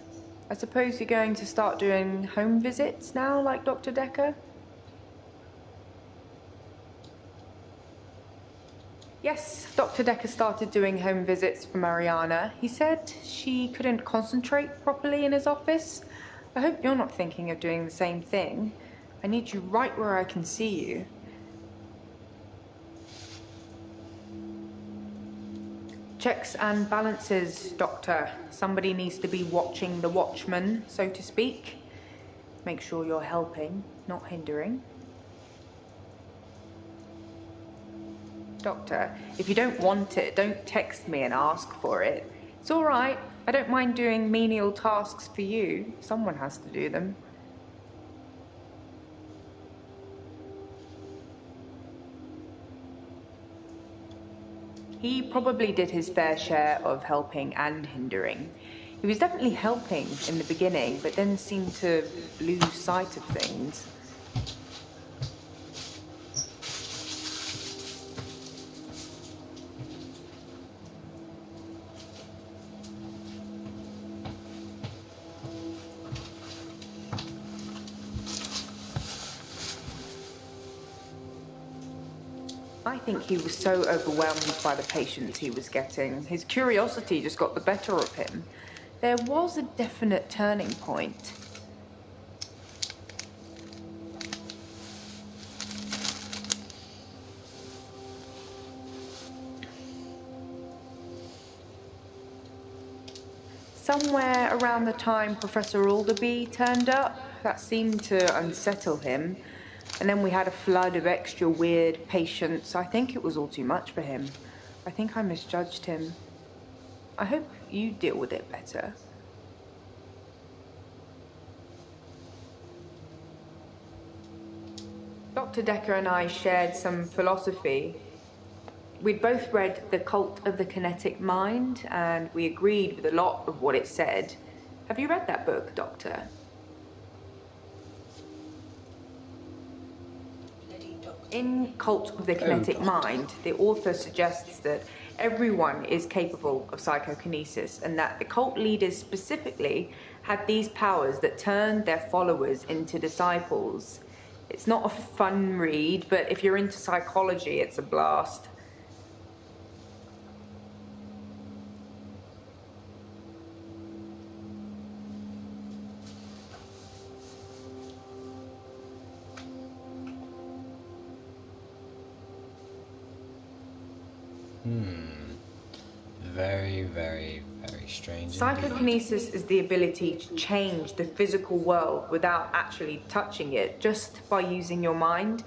I suppose you're going to start doing home visits now, like Dr. Dekker? Yes, Dr. Dekker started doing home visits for Mariana. He said she couldn't concentrate properly in his office. I hope you're not thinking of doing the same thing. I need you right where I can see you. Checks and balances, Doctor. Somebody needs to be watching the watchman, so to speak. Make sure you're helping, not hindering. Doctor, if you don't want it, don't text me and ask for it. It's all right. I don't mind doing menial tasks for you. Someone has to do them. He probably did his fair share of helping and hindering. He was definitely helping in the beginning, but then seemed to lose sight of things. I think he was so overwhelmed by the patients he was getting. His curiosity just got the better of him. There was a definite turning point. Somewhere around the time Professor Alderby turned up, that seemed to unsettle him. And then we had a flood of extra weird patients. I think it was all too much for him. I think I misjudged him. I hope you deal with it better. Dr. Dekker and I shared some philosophy. We'd both read The Cult of the Kinetic Mind, and we agreed with a lot of what it said. Have you read that book, Doctor? In Cult of the Kinetic Mind, the author suggests that everyone is capable of psychokinesis and that the cult leaders specifically had these powers that turned their followers into disciples. It's not a fun read, but if you're into psychology, it's a blast. Very, very, very strange. Psychokinesis is the ability to change the physical world without actually touching it, just by using your mind.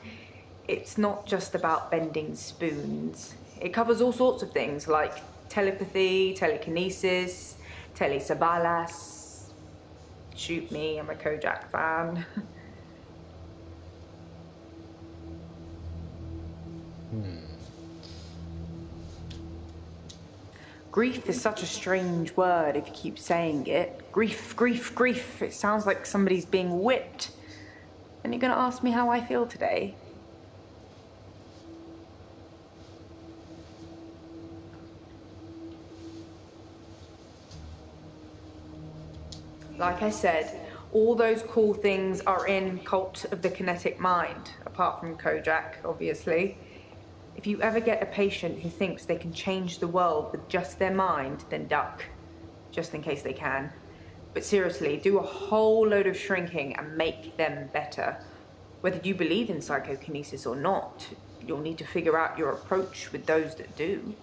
It's not just about bending spoons. It covers all sorts of things like telepathy, telekinesis, telesabalas. Shoot me, I'm a Kojak fan. Grief is such a strange word if you keep saying it. Grief, grief, grief. It sounds like somebody's being whipped. And you're going to ask me how I feel today? Like I said, all those cool things are in Cult of the Kinetic Mind, apart from Kojak, obviously. If you ever get a patient who thinks they can change the world with just their mind, then duck, just in case they can. But seriously, do a whole load of shrinking and make them better. Whether you believe in psychokinesis or not, you'll need to figure out your approach with those that do.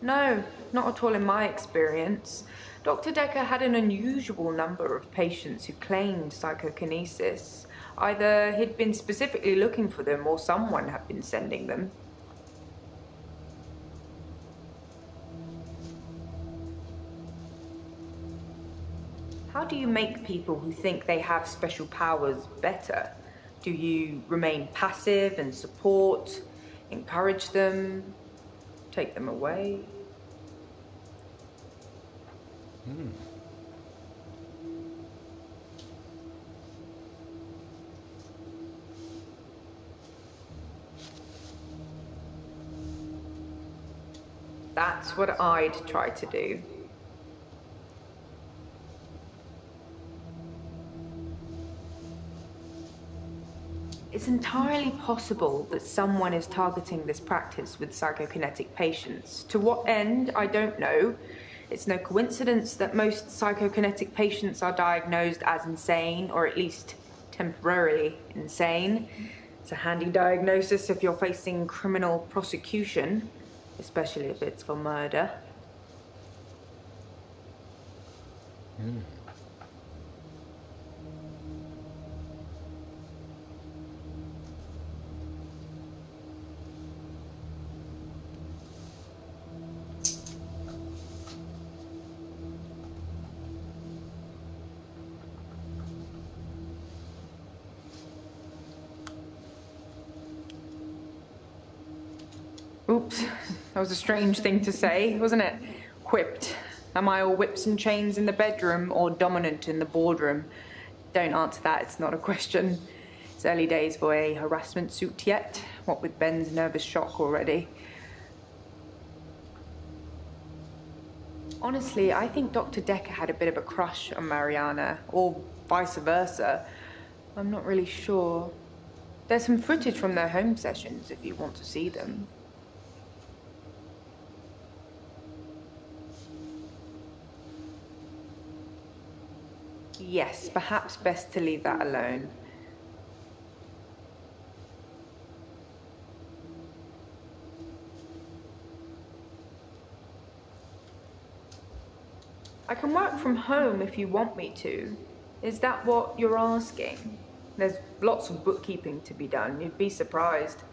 No, not at all in my experience. Dr. Dekker had an unusual number of patients who claimed psychokinesis. Either he'd been specifically looking for them or someone had been sending them. How do you make people who think they have special powers better? Do you remain passive and support, encourage them, take them away? That's what I'd try to do. It's entirely possible that someone is targeting this practice with psychokinetic patients. To what end, I don't know. It's no coincidence that most psychokinetic patients are diagnosed as insane, or at least temporarily insane. It's a handy diagnosis if you're facing criminal prosecution, especially if it's for murder. Oops, that was a strange thing to say, wasn't it? Whipped. Am I all whips and chains in the bedroom or dominant in the boardroom? Don't answer that, it's not a question. It's early days for a harassment suit yet, what with Ben's nervous shock already. Honestly, I think Dr. Dekker had a bit of a crush on Mariana, or vice versa. I'm not really sure. There's some footage from their home sessions if you want to see them. Yes, perhaps best to leave that alone. I can work from home if you want me to. Is that what you're asking? There's lots of bookkeeping to be done. You'd be surprised.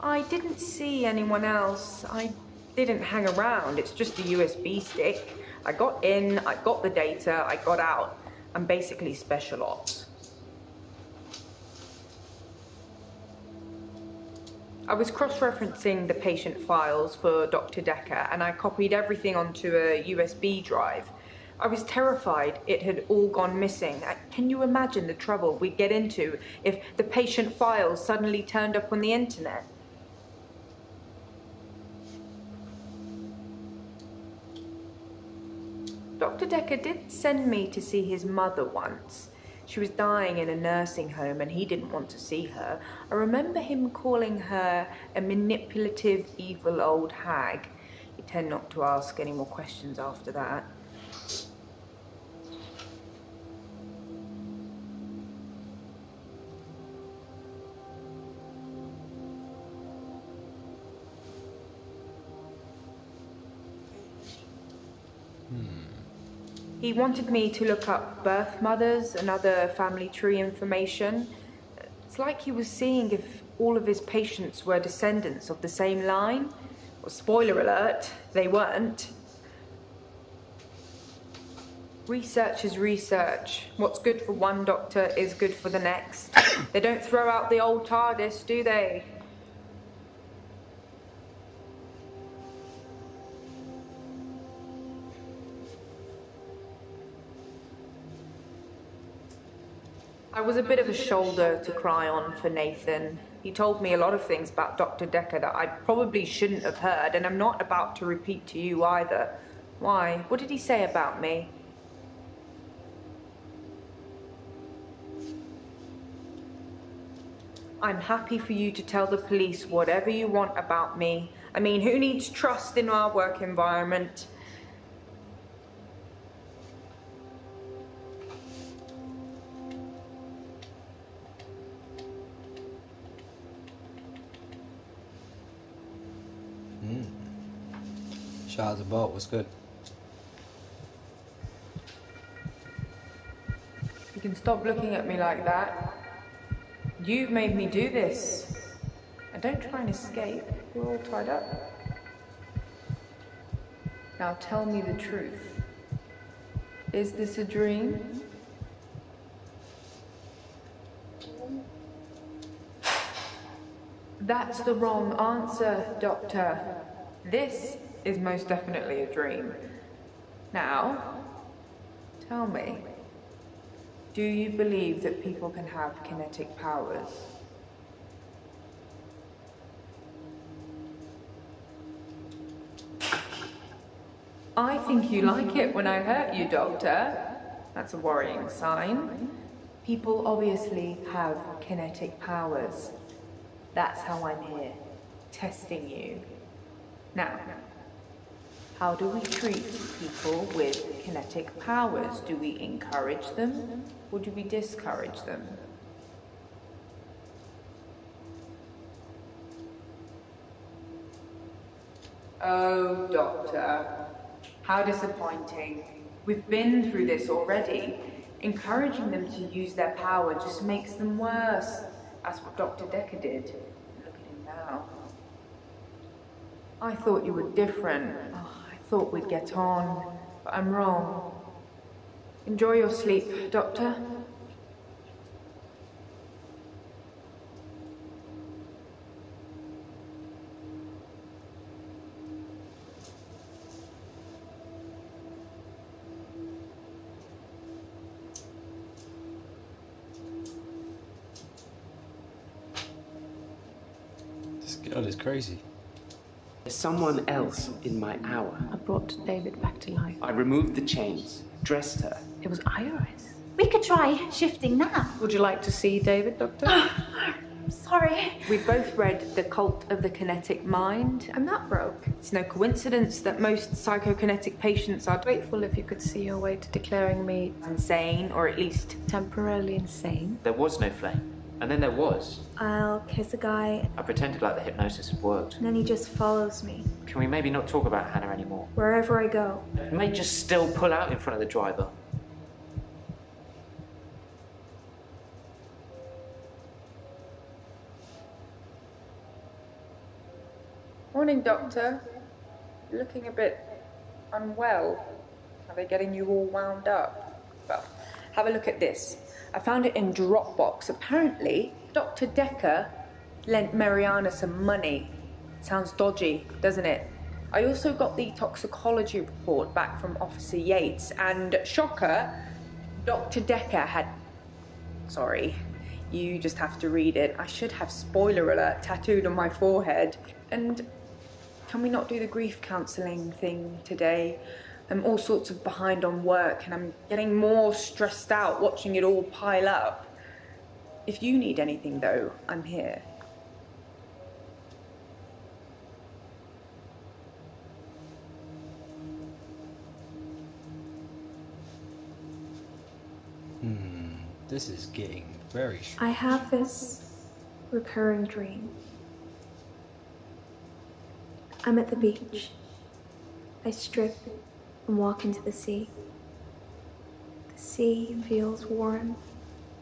I didn't see anyone else. I didn't hang around. It's just a USB stick. I got in, I got the data, I got out. I'm basically special ops. I was cross-referencing the patient files for Dr. Dekker, and I copied everything onto a USB drive. I was terrified it had all gone missing. Can you imagine the trouble we'd get into if the patient files suddenly turned up on the internet? Dr. Dekker did send me to see his mother once. She was dying in a nursing home and he didn't want to see her. I remember him calling her a manipulative, evil old hag. You tend not to ask any more questions after that. He wanted me to look up birth mothers and other family tree information. It's like he was seeing if all of his patients were descendants of the same line. Well, spoiler alert, they weren't. Research is research. What's good for one doctor is good for the next. They don't throw out the old TARDIS, do they? I was a bit of a shoulder to cry on for Nathan. He told me a lot of things about Dr. Dekker that I probably shouldn't have heard, and I'm not about to repeat to you either. Why? What did he say about me? I'm happy for you to tell the police whatever you want about me. I mean, who needs trust in our work environment? Shout out to Bolt, what's good? You can stop looking at me like that. You've made me do this. And don't try and escape. We're all tied up. Now tell me the truth. Is this a dream? That's the wrong answer, Doctor. This is most definitely a dream. Now, tell me, do you believe that people can have kinetic powers? I think you like it when I hurt you, Doctor. That's a worrying sign. People obviously have kinetic powers. That's how I'm here, testing you. Now, how do we treat people with kinetic powers? Do we encourage them, or do we discourage them? Oh, Doctor, how disappointing. We've been through this already. Encouraging them to use their power just makes them worse. That's what Dr. Dekker did. Look at him now. I thought you were different. Oh, I thought we'd get on, but I'm wrong. Enjoy your sleep, Doctor. This girl is crazy. There's someone else in my hour. I brought David back to life. I removed the chains, dressed her. It was Iris. We could try shifting now. Would you like to see David, Doctor? I'm sorry. We both read The Cult of the Kinetic Mind. I'm not broke. It's no coincidence that most psychokinetic patients are Grateful if you could see your way to declaring me insane, or at least temporarily insane. There was no flame. And then there was. I'll kiss a guy, I pretended like the hypnosis had worked. and then he just follows me. Can we maybe not talk about Hannah anymore? Wherever I go. You may just still pull out in front of the driver. Morning, Doctor. You're looking a bit unwell. Are they getting you all wound up? Well, have a look at this. I found it in Dropbox. Apparently, Dr. Dekker lent Mariana some money. Sounds dodgy, doesn't it? I also got the toxicology report back from Officer Yates, and shocker, Dr. Dekker had... Sorry, you just have to read it. I should have spoiler alert tattooed on my forehead. And can we not do the grief counselling thing today? I'm all sorts of behind on work, and I'm getting more stressed out watching it all pile up. If you need anything, though, I'm here. This is getting very strange. I have this recurring dream. I'm at the beach. I strip and walk into the sea. The sea feels warm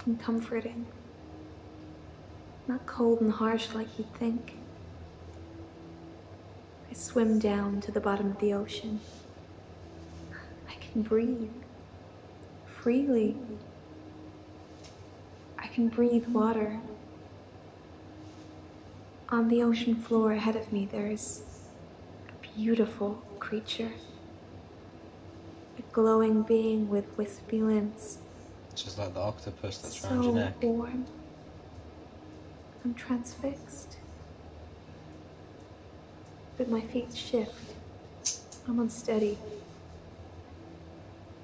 and comforting. Not cold and harsh like you'd think. I swim down to the bottom of the ocean. I can breathe freely. I can breathe water. On the ocean floor ahead of me, there is a beautiful creature. A glowing being with wispy limbs. Just like the octopus that's around your So neck. warm. I'm transfixed. But my feet shift. I'm unsteady.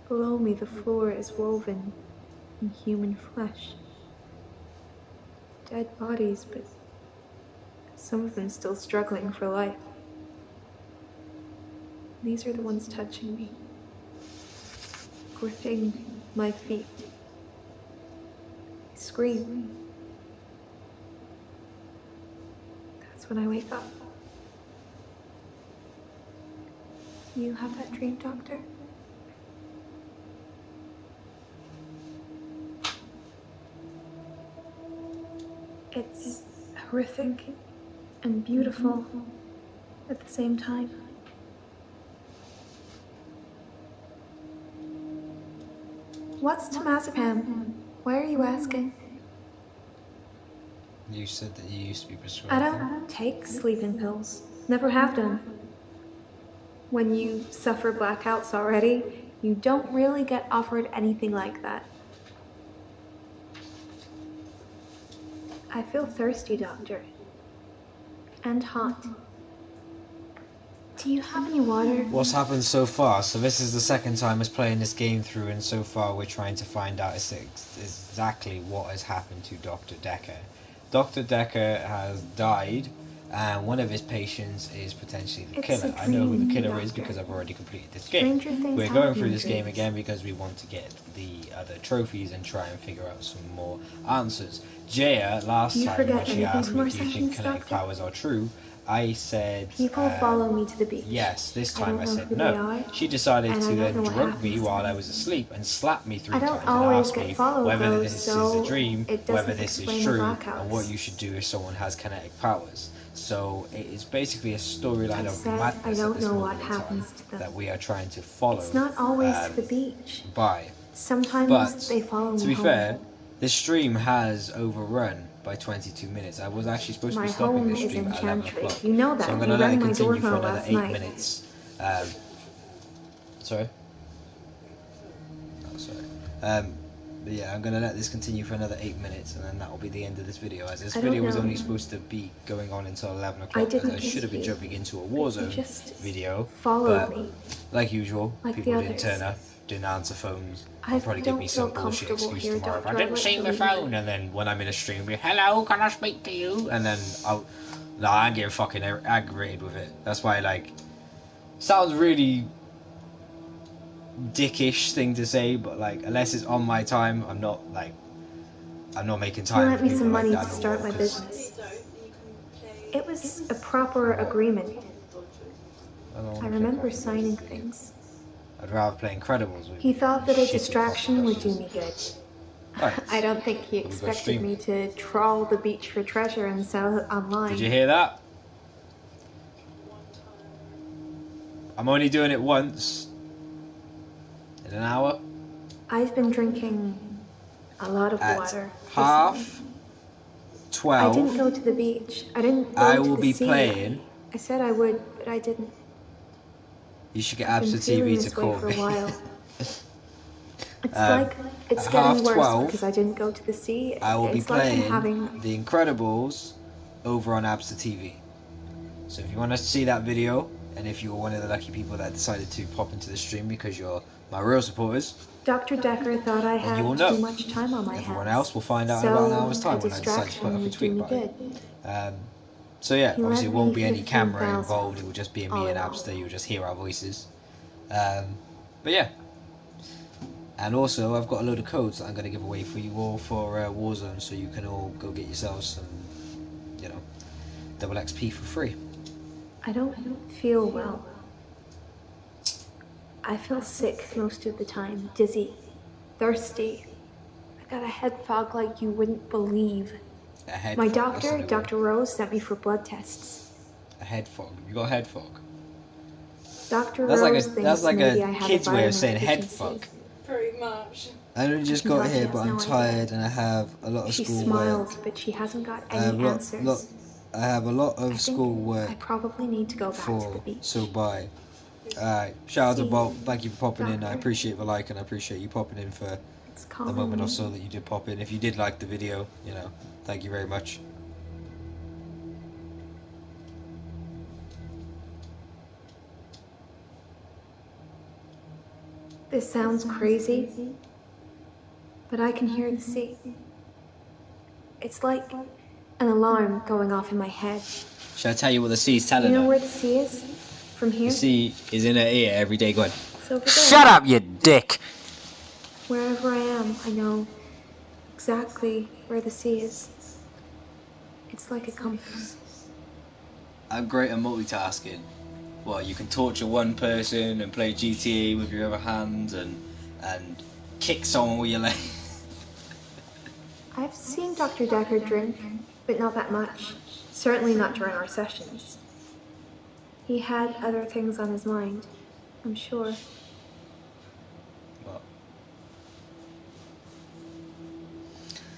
Below me, the floor is woven in human flesh. Dead bodies, but some of them still struggling for life. These are the ones touching me, gripping my feet. I scream. That's when I wake up. Do you have that dream, Doctor? It's horrific and beautiful at the same time. What's temazepam? Why are you asking? You said that you used to be prescribed. I don't take sleeping pills. Never have done. When you suffer blackouts already, you don't really get offered anything like that. I feel thirsty, Doctor. And hot. Do you have any water? What's happened so far? So this is the second time us playing this game through, and so far we're trying to find out exactly what has happened to Dr. Dekker. Dr. Dekker has died, and one of his patients is potentially the killer. I know who the killer is because I've already completed this game. We're going through this game again because we want to get the other trophies and try and figure out some more answers. Jaya, last time when she asked me, do you think kinetic powers are true? I said, people follow me to the beach. Yes, this time I said no. She decided to then drug me while I was asleep and slap me 3 times and ask me whether this is a dream, whether this is true, and what you should do if someone has kinetic powers. So it is basically a storyline of madness at this moment in time that we are trying to follow. It's not always to the beach. By. Sometimes they follow me to be home. fair, this stream has overrun by 22 minutes. I was actually supposed to be stopping this stream at 11 o'clock. You know that. So I'm going to let it continue for another 8 minutes. Sorry? Oh, sorry. But yeah, I'm going to let this continue for another 8 minutes, and then that will be the end of this video, as this video was only supposed to be going on until 11 o'clock, as I should have been jumping into a Warzone video, but like usual, people didn't turn up, didn't answer phones. I'll probably give me some bullshit excuse tomorrow. I didn't see my phone, and then when I'm in a stream, be hello, can I speak to you? And then I ain't getting fucking aggravated with it. That's why, like, sounds really dickish thing to say, but like, unless it's on my time, I'm not like I'm not making He time lent for me people some like money that to no start more, my 'cause business. So you can play. It was a proper agreement. I don't I wanna play remember Coffee signing Bros. things. I'd rather play Incredibles with He thought that a shitty distraction would do coffee me good. Right. I don't think he But we got expected stream. me to trawl the beach for treasure and sell it online. Did you hear that? I'm only doing it once in an hour. I've been drinking a lot of At water. half recently. 12, I didn't go to the beach. I didn't go I to will the be sea. playing. I said I would, but I didn't. You should get I've been Absa feeling TV to this way call for a me. while. It's At it's half getting worse 12, because I didn't go to the sea. I will be It's like I'm playing having. The Incredibles over on Absa TV. So if you want to see that video, and if you were one of the lucky people that decided to pop into the stream because you're my real supporters, Dr. Dekker thought I then you will had know. too much time on my Everyone hands. else will find out in So about an hour's a time when I decide to put distraction up a would do tweet me about good. it. So yeah, He obviously it lent won't me be any camera 15,000 involved. It will just be me all and in all. Abster. You'll just hear our voices. But yeah. And also, I've got a load of codes that I'm going to give away for you all for Warzone, so you can all go get yourselves some, double XP for free. I don't feel well. I feel sick most of the time, dizzy, thirsty. I got a head fog like you wouldn't believe. A head My fog, that's doctor, not a Dr. Rose, sent me for blood tests. A head fog. You got head fog. Dr. That's Rose that's thinks like maybe a I have kid's a way of vitamin saying head deficiency. fuck. Pretty much. I only just can got tell he here, has but I'm no idea. tired and I have a lot of She schoolwork. smiles, but she hasn't got I have any answers. I have a lot I of think schoolwork I probably need to go back to the for, beach. so bye. Alright, shout out to See, Bolt. Thank you for popping in. I Doctor. appreciate the like and I appreciate you popping in for It's the calling moment me. or so that you did pop in. If you did like the video, thank you very much. This sounds crazy, but I can hear the sea. It's like an alarm going off in my head. Should I tell you what the sea's telling You know her? where the sea is? From here? The sea is in her ear every day going, It's over there. shut up, you dick! Wherever I am, I know exactly where the sea is. It's like a compass. I'm great at multitasking. Well, you can torture one person and play GTA with your other hand and kick someone with your leg. I've seen Dr. Dekker drink, but not that much. Certainly not during our sessions. He had other things on his mind, I'm sure. What?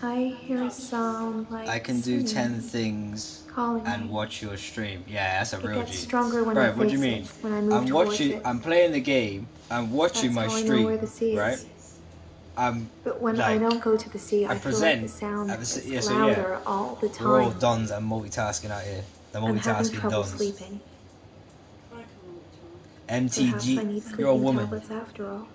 I hear a sound like I can do singing, 10 things calling and me. watch your stream. Yeah, that's a It real gets G. stronger when Right, I what do you face mean? it, when I move towards it. I'm playing the game, I'm watching That's my how I know where stream, the sea right? is. I'm But when like, I don't go to the sea, I feel like present the sound at the is yeah, so yeah. louder all the We're all time. dons and multitasking out here. The I'm having multitasking trouble dons. sleeping. I can multitask. Perhaps I MTG, need you're a sleeping woman. tablets after all.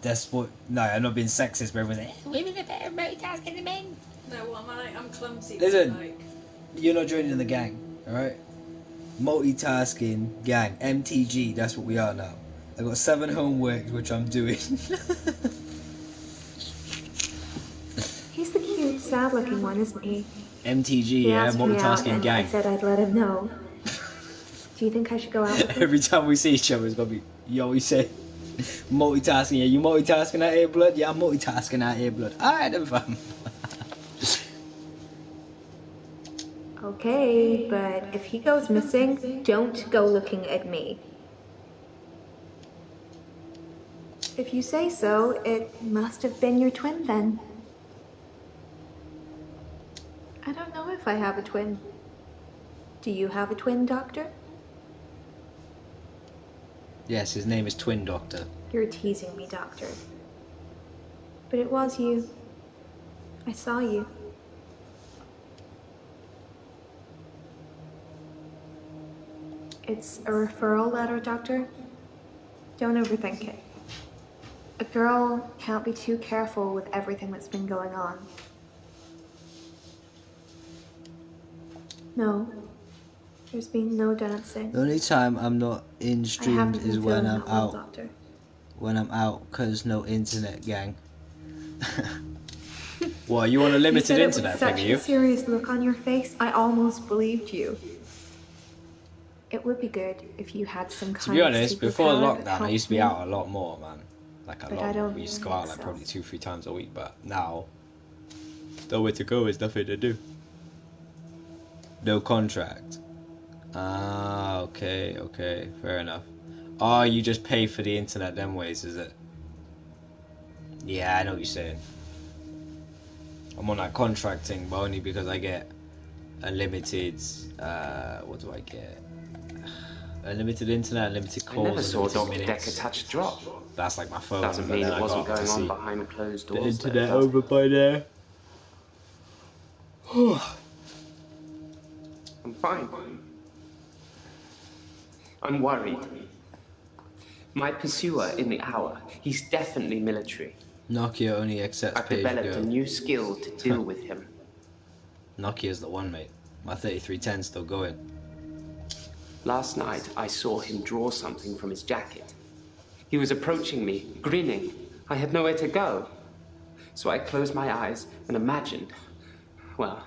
That's what. No, I'm not being sexist, but everyone's like, women are better multitasking than men. No, what am I? I'm clumsy. Listen. Like, You're not joining the gang, alright? Multitasking gang, MTG, that's what we are now. I've got 7 homeworks which I'm doing. He's the cute, sad-looking one, isn't he? MTG, He yeah, asked me out, multitasking and gang. I said I'd let him know. Do you think I should go out with him? Every time we see each other, it's gonna be, you always say, multitasking, yeah, you multitasking out here, blood? Yeah, I'm multitasking out here, blood. Alright, then, fam. Okay, but if he goes missing, don't go looking at me. If you say so, it must have been your twin then. I don't know if I have a twin. Do you have a twin, Doctor? Yes, his name is Twin Doctor. You're teasing me, Doctor. But it was you. I saw you. It's a referral letter, Doctor. Don't overthink it. A girl can't be too careful with everything that's been going on. No. There's been no dancing. The only time I'm not in I streams haven't is been when feeling I'm that well, out. Doctor. When I'm out, cause no internet, gang. What, you want a You limited said it internet with thing, such are you? a serious look on your face, I almost believed you. It would be good if you had some To kind be of honest, before superpower that lockdown, I used helped to be me. out a lot more, man. Like a But lot I more. don't We used to go think out like so. probably 2-3 times a week, but now, nowhere to go is nothing to do. No contract. Ah, okay, fair enough. Oh, you just pay for the internet them ways, is it? Yeah, I know what you're saying. I'm on that contracting, but only because I get unlimited, what do I get? Unlimited internet, unlimited I never calls, saw unlimited Dr. Dekker minutes. touch drop. That's like my phone, Doesn't but mean then it I wasn't got to going on see behind closed the doors, though, internet does over it? by there. I'm fine. I'm worried. My pursuer in the hour, he's definitely military. Nokia only accepts I've developed a pay-as-you-go. new skill to deal with him. Nokia's the one, mate. My 3310's still going. Last night, I saw him draw something from his jacket. He was approaching me, grinning. I had nowhere to go. So I closed my eyes and imagined, well,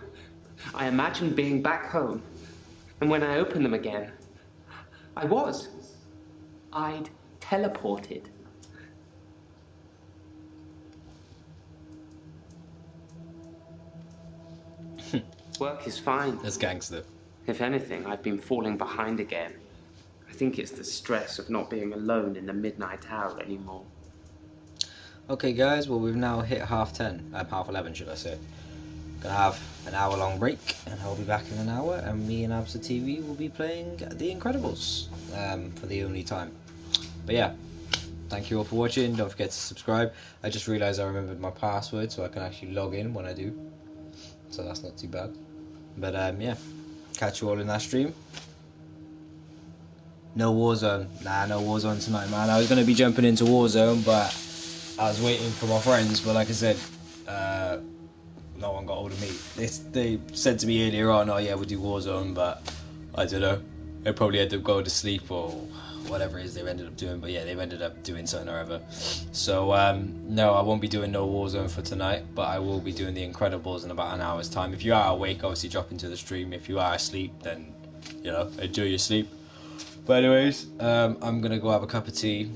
I imagined being back home. And when I opened them again, I'd teleported. Work is fine. That's gangster. If anything, I've been falling behind again. I think it's the stress of not being alone in the midnight hour anymore. Okay, guys, well, we've now hit half 11, should I say. Gonna have an hour-long break, and I'll be back in an hour, and me and Absa TV will be playing The Incredibles for the only time. But yeah, thank you all for watching. Don't forget to subscribe. I just realised I remembered my password, so I can actually log in when I do. So that's not too bad. But yeah, catch you all in that stream. No Warzone. Nah, no Warzone tonight, man. I was going to be jumping into Warzone, but I was waiting for my friends. But like I said, no one got hold of me. They said to me earlier on, oh yeah, we'll do Warzone, but I don't know. They probably had to go to sleep or whatever it is they've ended up doing. But yeah, they've ended up doing something or other. So no, I won't be doing no Warzone for tonight, but I will be doing The Incredibles in about an hour's time. If you are awake, obviously drop into the stream. If you are asleep, then enjoy your sleep. But anyways, I'm gonna go have a cup of tea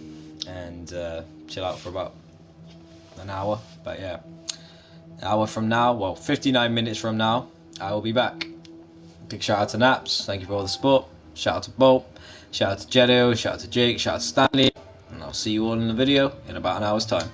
and chill out for about an hour. But yeah, an hour from now, well, 59 minutes from now, I will be back. Big shout out to Naps, thank you for all the support. Shout out to Bolt, shout out to Jeddo, shout out to Jake, shout out to Stanley, and I'll see you all in the video in about an hour's time.